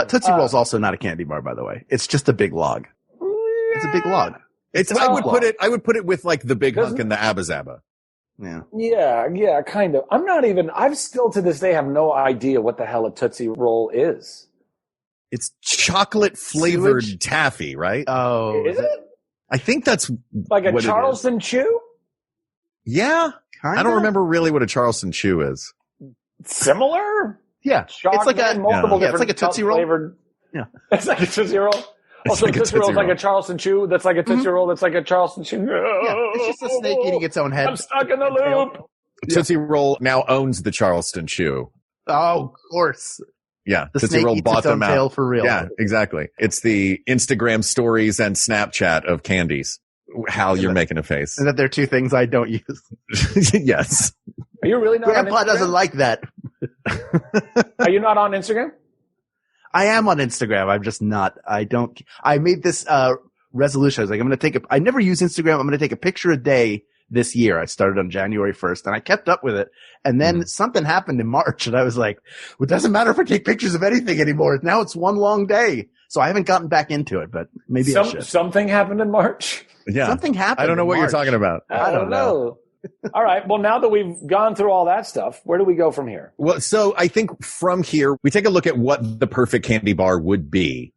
Tootsie Roll's also not a candy bar, by the way. It's just a big log. It's a big log. I would put it with like the Big Hunk and the Abba Zaba. Yeah, kind of. I've still to this day have no idea what the hell a Tootsie Roll is. It's chocolate flavored taffy, right? Oh. Is it? I think that's like a Charleston Chew? Yeah. Kinda? I don't remember really what a Charleston Chew is. Similar? Yeah. Chocolate, it's like different it's like a Tootsie Roll. Flavored. Yeah. It's like a Tootsie Roll. Also, like Tootsie Roll is like a Charleston Chew. That's like a Tootsie Roll. That's like a Charleston Chew. Yeah, it's just a snake eating its own head. I'm stuck in the loop. Tootsie Roll now owns the Charleston Chew. Oh, of course. Yeah, the Tootsie Roll bought them out. Tail for real. Yeah, exactly. It's the Instagram stories and Snapchat of candies. Hal, you're making a face. And that they're two things I don't use. Yes. Are you really not on Instagram? Grandpa doesn't like that. Are you not on Instagram? I am on Instagram. I'm just not. I made this resolution. I was like, I never use Instagram. I'm going to take a picture a day this year. I started on January 1st and I kept up with it. And then something happened in March and I was like, well, it doesn't matter if I take pictures of anything anymore. Now it's one long day. So I haven't gotten back into it, but maybe I should. Something happened in March? Yeah. Something happened. I don't know what you're talking about. I don't know. All right. Well, now that we've gone through all that stuff, where do we go from here? Well, so I think from here, we take a look at what the perfect candy bar would be.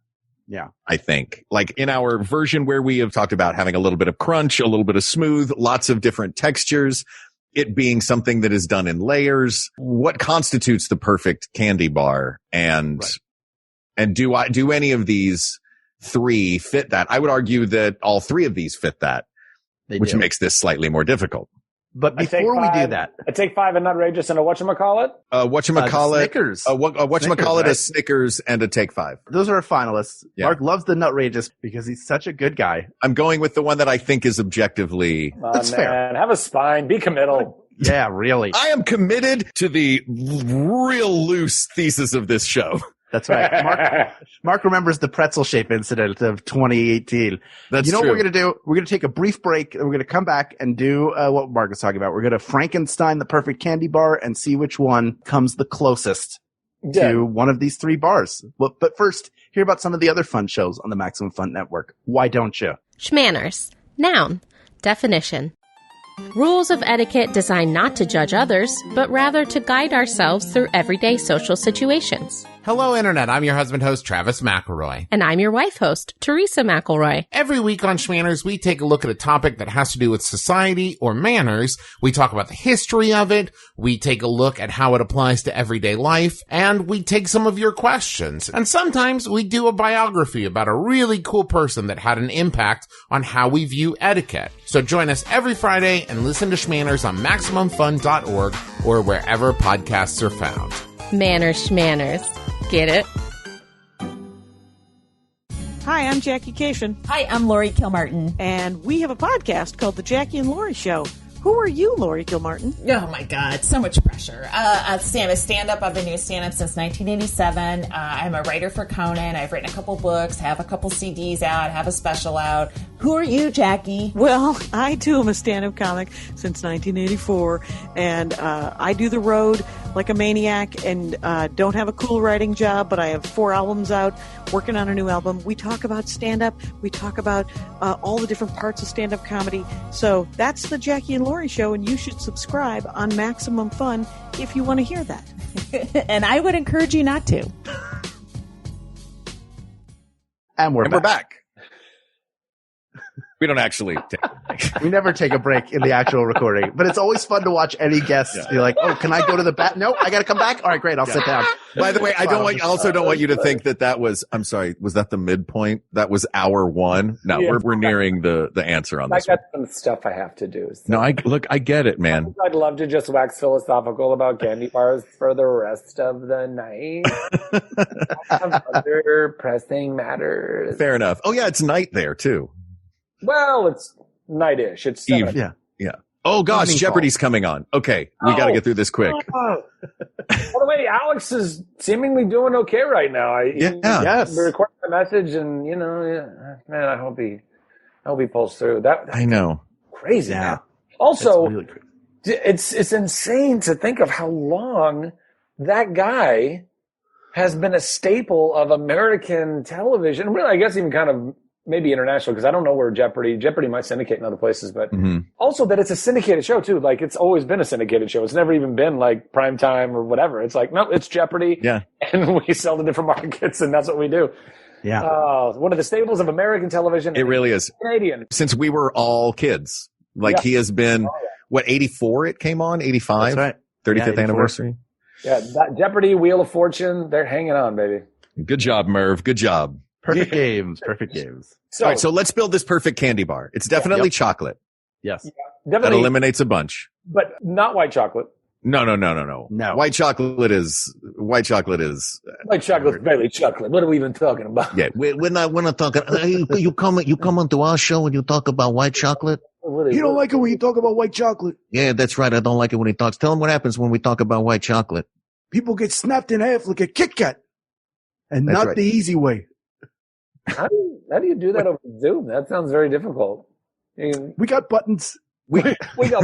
Yeah. I think like in our version where we have talked about having a little bit of crunch, a little bit of smooth, lots of different textures, it being something that is done in layers. What constitutes the perfect candy bar? And do any of these three fit that? I would argue that all three of these fit that, which makes this slightly more difficult. But before we do that, I take 5 and Nutrageous and a whatchamacallit? Snickers. Whatchamacallit, a Snickers, and a Take 5. Those are our finalists. Yeah. Mark loves the Nutrageous because he's such a good guy. I'm going with the one that I think is objectively. That's fair. Have a spine. Be committal. Yeah, really. I am committed to the real loose thesis of this show. That's right. Mark remembers the pretzel shape incident of 2018. That's what true. we're going to do? We're going to take a brief break and we're going to come back and do what Mark is talking about. We're going to Frankenstein the perfect candy bar and see which one comes the closest to one of these three bars. But first, hear about some of the other fun shows on the Maximum Fun Network. Why don't you? Schmanners. Noun. Definition. Rules of etiquette designed not to judge others, but rather to guide ourselves through everyday social situations. Hello, Internet. I'm your husband host, Travis McElroy. And I'm your wife host, Teresa McElroy. Every week on Schmanners, we take a look at a topic that has to do with society or manners. We talk about the history of it. We take a look at how it applies to everyday life. And we take some of your questions. And sometimes we do a biography about a really cool person that had an impact on how we view etiquette. So join us every Friday and listen to Schmanners on MaximumFun.org or wherever podcasts are found. Manners, schmanners. Get it? Hi, I'm Jackie Cation. Hi, I'm Lori Kilmartin. And we have a podcast called The Jackie and Lori Show. Who are you, Lori Kilmartin? Oh, my God. So much pressure. I'm a stand-up. I've been doing stand-up since 1987. I'm a writer for Conan. I've written a couple books, have a couple CDs out, have a special out. Who are you, Jackie? Well, I, too, am a stand-up comic since 1984. And I do the road like a maniac and don't have a cool writing job, but I have 4 albums out, working on a new album. We talk about stand-up. We talk about all the different parts of stand-up comedy. So that's the Jackie and Lori Show, and you should subscribe on Maximum Fun if you want to hear that. And I would encourage you not to. And we're back. We don't actually take a break. We never take a break in the actual recording, but it's always fun to watch any guest be like, "Oh, can I go to the bath? No, I got to come back. All right, great. I'll sit down." By the way, I also don't want you to think that was, I'm sorry, was that the midpoint? That was hour 1? No, Yeah. we're nearing the answer on I this got one. some stuff I have to do. So. No, I get it, man. I'd love to just wax philosophical about candy bars for the rest of the night. I have other pressing matters. Fair enough. Oh yeah, it's night there too. Well, it's night-ish. It's 7. Yeah. Oh gosh, Morning Jeopardy's coming on. Okay, we got to get through this quick. Oh. By the way, Alex is seemingly doing okay right now. Yes. We recorded a message, and man, I hope he pulls through. That I know. crazy. Yeah. Man. Also, It's really crazy. it's insane to think of how long that guy has been a staple of American television. Really, I guess even kind of maybe international, because I don't know where Jeopardy might syndicate in other places, but also that it's a syndicated show too. Like it's always been a syndicated show. It's never even been like prime time or whatever. It's like, no, it's Jeopardy. Yeah. And we sell to different markets and that's what we do. Yeah. One of the staples of American television. It really is. Canadian. Since we were all kids. Like he has been, 84 it came on? 85? That's right. 35th anniversary. Yeah. That Jeopardy, Wheel of Fortune, they're hanging on, baby. Good job, Merv. Good job. Perfect games. All right, so let's build this perfect candy bar. It's definitely chocolate. Yes. That Definitely, eliminates a bunch. but not white chocolate. No. No. White chocolate is. White chocolate's barely chocolate. What are we even talking about? Yeah, we're not talking. You come onto our show and you talk about white chocolate. You don't like it when you talk about white chocolate. Yeah, that's right. I don't like it when he talks. Tell him what happens when we talk about white chocolate. People get snapped in half like a Kit Kat, and That's not right. the easy way. How do you do that over Zoom? That sounds very difficult. We got buttons. We got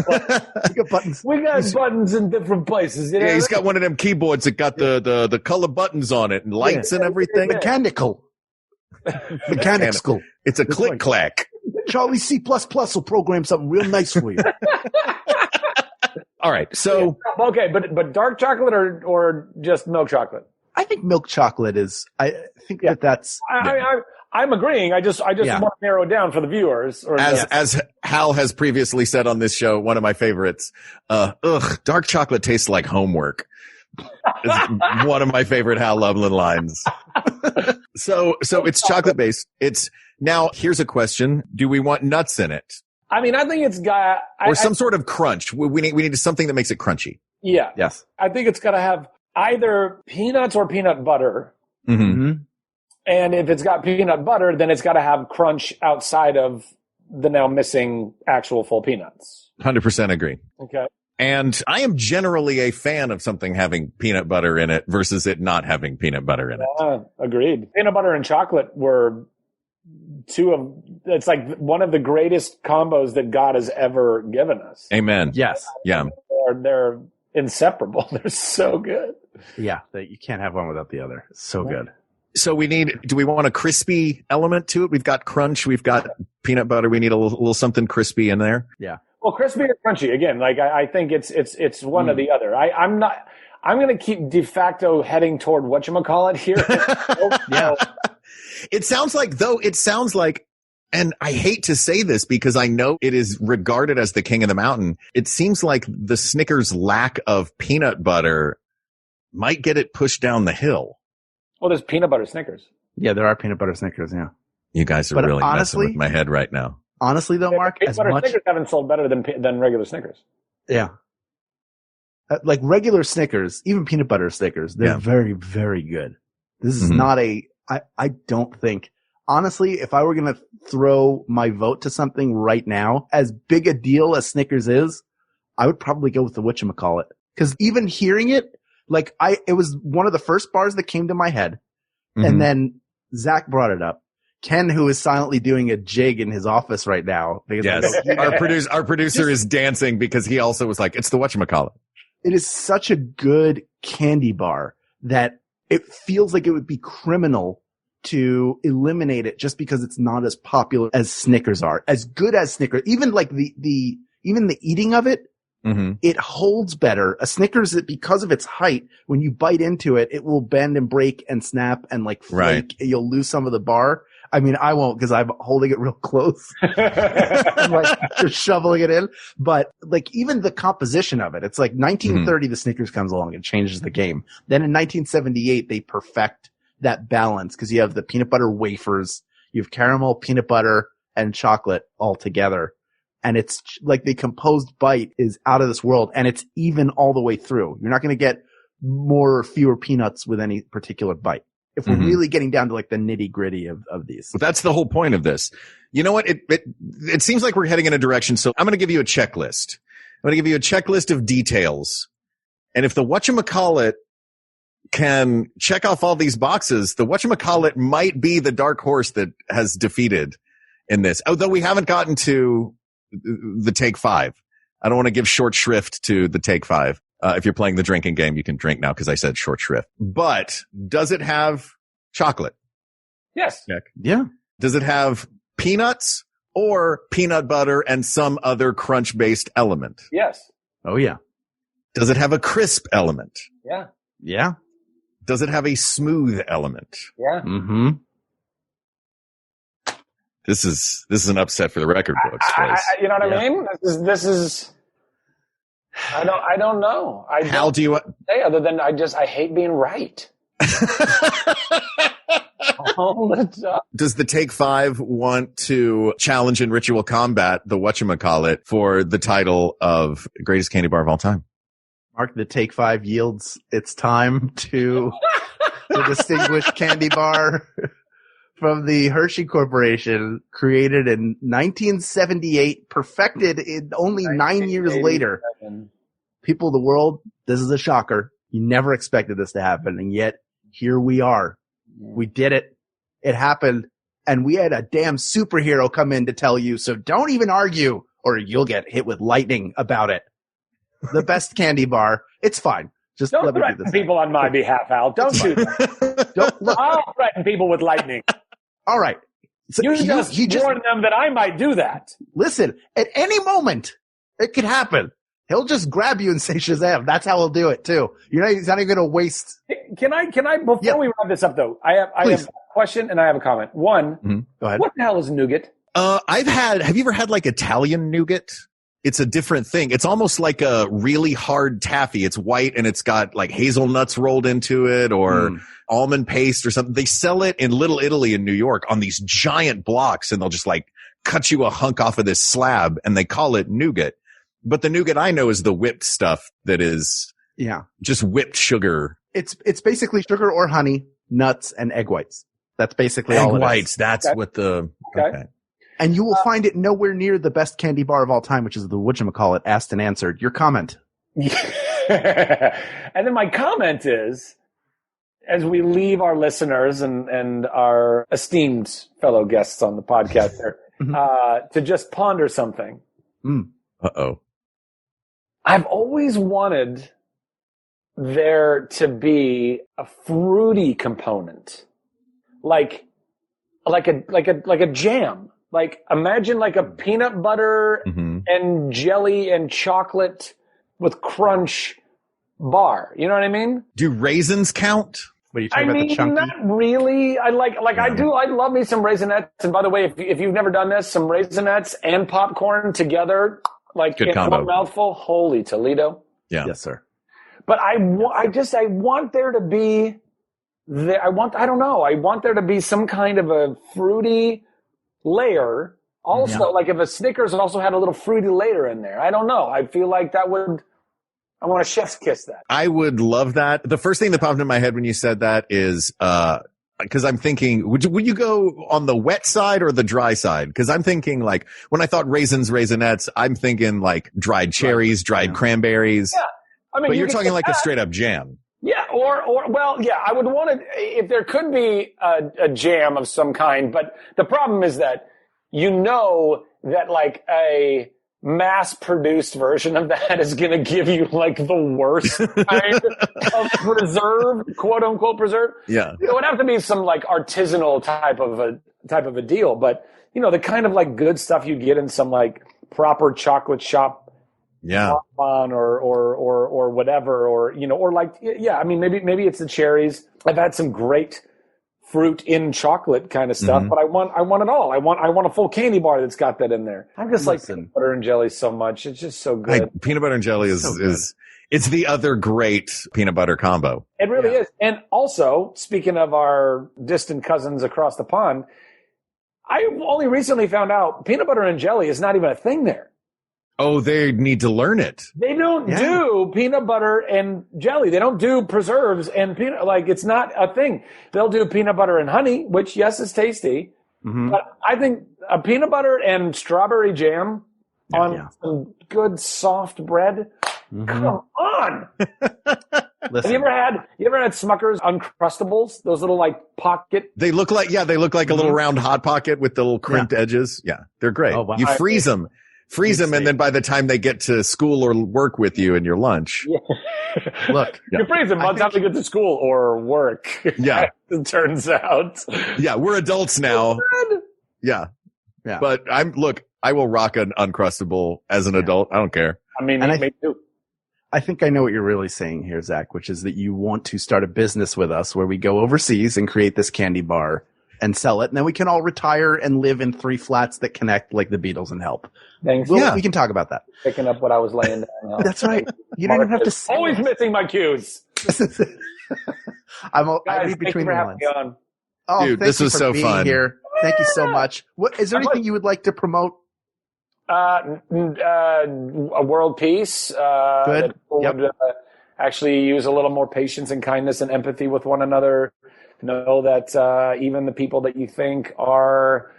buttons. We got buttons. We got buttons in different places. You know? Yeah, he's got one of them keyboards that got the color buttons on it and lights and everything. Mechanical. Mechanical. It's a click clack. Charlie C++ will program something real nice for you. All right. So okay, but dark chocolate or just milk chocolate? I think milk chocolate is. I think that's. I'm agreeing. I just want to narrow it down for the viewers. As Hal has previously said on this show, one of my favorites. Dark chocolate tastes like homework. Is one of my favorite Hal Lublin lines. So it's chocolate based. Now here's a question: do we want nuts in it? I mean, I think it's got some sort of crunch. We need something that makes it crunchy. Yeah. Yes. I think it's got to have either peanuts or peanut butter. Mm-hmm. And if it's got peanut butter, then it's got to have crunch outside of the now missing actual full peanuts. 100% agree. Okay. And I am generally a fan of something having peanut butter in it versus it not having peanut butter in it. Agreed. Peanut butter and chocolate were it's like one of the greatest combos that God has ever given us. Amen. Yes. Yeah. They're inseparable. They're so good. Yeah. You can't have one without the other. It's so good. So do we want a crispy element to it? We've got crunch. We've got peanut butter. We need a little something crispy in there. Yeah. Well, crispy or crunchy. Again, like I think it's one or the other. I'm going to keep de facto heading toward whatchamacallit here. Yeah. It sounds like, and I hate to say this because I know it is regarded as the king of the mountain. It seems like the Snickers lack of peanut butter might get it pushed down the hill. Well, there's peanut butter Snickers. Yeah, there are peanut butter Snickers, yeah. You guys are really messing with my head right now. Honestly, though, Mark, peanut butter Snickers haven't sold better than regular Snickers. Yeah. Like regular Snickers, even peanut butter Snickers, they're very, very good. This is not I don't think, honestly, if I were going to throw my vote to something right now, as big a deal as Snickers is, I would probably go with the whatchamacallit. Because even hearing it, it was one of the first bars that came to my head. Mm-hmm. And then Zach brought it up. Ken, who is silently doing a jig in his office right now. Yes. Our producer is dancing because he also was like, it's the whatchamacallit. It is such a good candy bar that it feels like it would be criminal to eliminate it just because it's not as popular as Snickers are. As good as Snickers, even like even the eating of it, it holds better. A Snickers, because of its height, when you bite into it, it will bend and break and snap and like flake. Right. You'll lose some of the bar. I mean, I won't because I'm holding it real close. I'm like just shoveling it in. But like even the composition of it, it's like 1930, the Snickers comes along and changes the game. Then in 1978, they perfect that balance because you have the peanut butter wafers, you have caramel, peanut butter, and chocolate all together. And it's like the composed bite is out of this world and it's even all the way through. You're not going to get more or fewer peanuts with any particular bite. If we're really getting down to like the nitty gritty of these. But that's the whole point of this. You know what? It seems like we're heading in a direction. So I'm going to give you a checklist. I'm going to give you a checklist of details. And if the whatchamacallit can check off all these boxes, the whatchamacallit might be the dark horse that has defeated in this. Although we haven't gotten to the take 5. I don't want to give short shrift to the take 5. If you're playing the drinking game, you can drink now because I said short shrift. But does it have chocolate? Yes. Nick? Yeah. Does it have peanuts or peanut butter and some other crunch-based element? Yes. Oh, yeah. Does it have a crisp element? Yeah. Yeah. Does it have a smooth element? Yeah. Mm-hmm. This is an upset for the record books, boys. You know what I mean? This is. I don't know. How do you say other than I hate being right. All the time. Does the Take 5 want to challenge in ritual combat the whatchamacallit for the title of greatest candy bar of all time? Mark, the Take 5 yields its time to the distinguished candy bar from the Hershey Corporation, created in 1978, perfected in only 9 years later. People of the world, this is a shocker. You never expected this to happen, and yet here we are. We did it. It happened, and we had a damn superhero come in to tell you, so don't even argue, or you'll get hit with lightning about it. The best candy bar. It's fine. Just don't let me do threaten this. people on my behalf, Al. Don't do that. Don't look. I'll threaten people with lightning. All right. So you just warn them that I might do that. Listen, at any moment, it could happen. He'll just grab you and say Shazam. That's how he'll do it too. He's not even going to waste. Can I, before we wrap this up though, I have a question and I have a comment. One, Go ahead. What the hell is nougat? Have you ever had like Italian nougat? It's a different thing. It's almost like a really hard taffy. It's white and it's got like hazelnuts rolled into it or almond paste or something. They sell it in Little Italy in New York on these giant blocks, and they'll just like cut you a hunk off of this slab, and they call it nougat. But the nougat I know is the whipped stuff that is just whipped sugar. It's basically sugar or honey, nuts, and egg whites. That's basically all it is. Egg whites. That's what the okay. And you will find it nowhere near the best candy bar of all time, which is the whatchamacallit asked and answered. Your comment. And then my comment is, as we leave our listeners and our esteemed fellow guests on the podcast here, to just ponder something. Uh-oh. I've always wanted there to be a fruity component, like a jam. Like imagine like a peanut butter and jelly and chocolate with crunch bar. You know what I mean? Do raisins count? What are you talking about? The chunky? Not really. I do. I love me some Raisinets. And by the way, if you've never done this, some Raisinets and popcorn together, like good in combo. one mouthful. Holy Toledo! Yeah. Yes, sir. But I want there to be I want there to be some kind of a fruity layer. Also, like if a Snickers also had a little fruity layer in there. I don't know. I feel like I want a chef's kiss that. I would love that. The first thing that popped in my head when you said that is, cause I'm thinking, would you go on the wet side or the dry side? Cause I'm thinking like, when I thought Raisinets, I'm thinking like dried cherries, dried cranberries. Yeah. I mean, but you're talking like a straight up jam. Yeah. I would want it if there could be a jam of some kind, but the problem is that that like a mass-produced version of that is going to give you like the worst kind of preserve, quote-unquote preserve. Yeah, it would have to be some like artisanal type of a deal. But the kind of like good stuff you get in some like proper chocolate shop, on or whatever, or like I mean maybe it's the cherries. I've had some great fruit in chocolate kind of stuff, but I want it all. I want a full candy bar that's got that in there. I'm just like peanut butter and jelly so much. It's just so good. Peanut butter and jelly is it's the other great peanut butter combo. It really is. And also, speaking of our distant cousins across the pond, I only recently found out peanut butter and jelly is not even a thing there. Oh, they need to learn it. They don't do peanut butter and jelly. They don't do preserves and peanut, like it's not a thing. They'll do peanut butter and honey, which yes, is tasty. But I think a peanut butter and strawberry jam on some good soft bread. Come on. Listen. Have you ever had Smucker's Uncrustables? Those little like pocket. They look like a little round Hot Pocket with the little crimped edges. Yeah, they're great. Oh, wow. You freeze them. And then by the time they get to school or work with you in your lunch. Look. You freeze them by the time they get to school or work. Yeah. It turns out. Yeah, we're adults now. Yeah. But I will rock an Uncrustable as an adult. I don't care. I mean, me too. I think I know what you're really saying here, Zach, which is that you want to start a business with us where we go overseas and create this candy bar and sell it, and then we can all retire and live in 3 flats that connect like the Beatles and Help. Thanks. We can talk about that. Picking up what I was laying down. That's right. You don't even have to say always missing my cues. I Guys, read between the lines. on. Oh, dude, thank this you was for so being fun. Here. Thank you so much. Is there anything you would like to promote? A world peace. Good. Would actually use a little more patience and kindness and empathy with one another. Know that even the people that you think are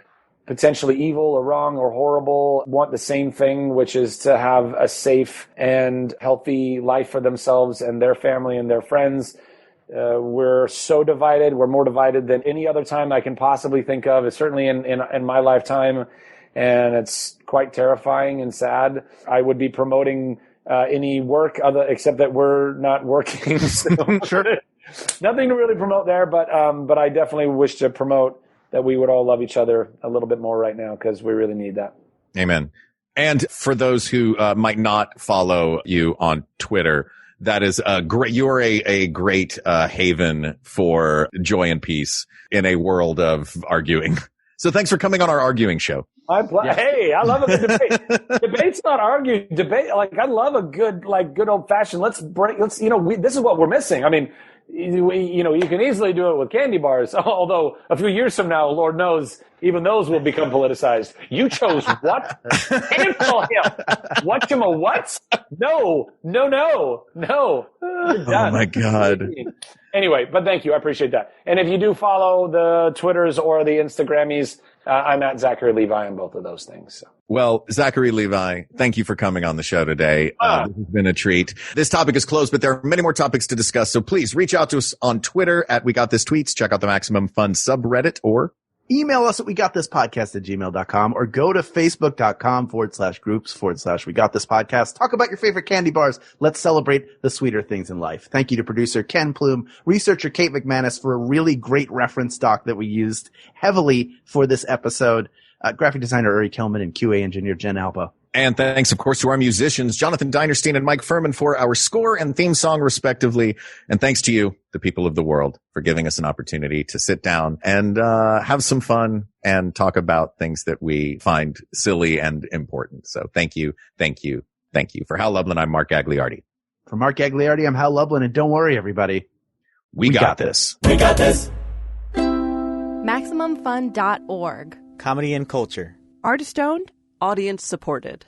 potentially evil or wrong or horrible want the same thing, which is to have a safe and healthy life for themselves and their family and their friends. We're so divided. We're more divided than any other time I can possibly think of. It's certainly in my lifetime, and it's quite terrifying and sad. I would be promoting any work except that we're not working. So Sure. Nothing to really promote there, but I definitely wish to promote that we would all love each other a little bit more right now because we really need that. Amen. And for those who might not follow you on Twitter, that is great. You are a great haven for joy and peace in a world of arguing. So thanks for coming on our arguing show. Hey, I love a good debate. Debate's not arguing. Debate, like I love a good old fashioned. This is what we're missing. I mean, you can easily do it with candy bars. Although a few years from now, Lord knows, even those will become politicized. You chose what? Cancel him. What? No. You're done. Oh my God. Anyway, but thank you. I appreciate that. And if you do follow the Twitters or the Instagrammies, I'm at Zachary Levi on both of those things. So. Well, Zachary Levi, thank you for coming on the show today. This has been a treat. This topic is closed, but there are many more topics to discuss. So please reach out to us on Twitter at We Got This Tweets. Check out the Maximum Fun subreddit or email us at wegotThisPodcast@gmail.com or go to facebook.com/groups/WeGotThisPodcast. Talk about your favorite candy bars. Let's celebrate the sweeter things in life. Thank you to producer Ken Plume, researcher Kate McManus for a really great reference doc that we used heavily for this episode, graphic designer Uri Kilman, and QA engineer Jen Alba. And thanks, of course, to our musicians, Jonathan Dinerstein and Mike Furman, for our score and theme song, respectively. And thanks to you, the people of the world, for giving us an opportunity to sit down and have some fun and talk about things that we find silly and important. So thank you. For Hal Lublin, I'm Mark Gagliardi. For Mark Gagliardi, I'm Hal Lublin, and don't worry, everybody. We got this. We got this. MaximumFun.org. Comedy and culture. Artist owned. Audience supported.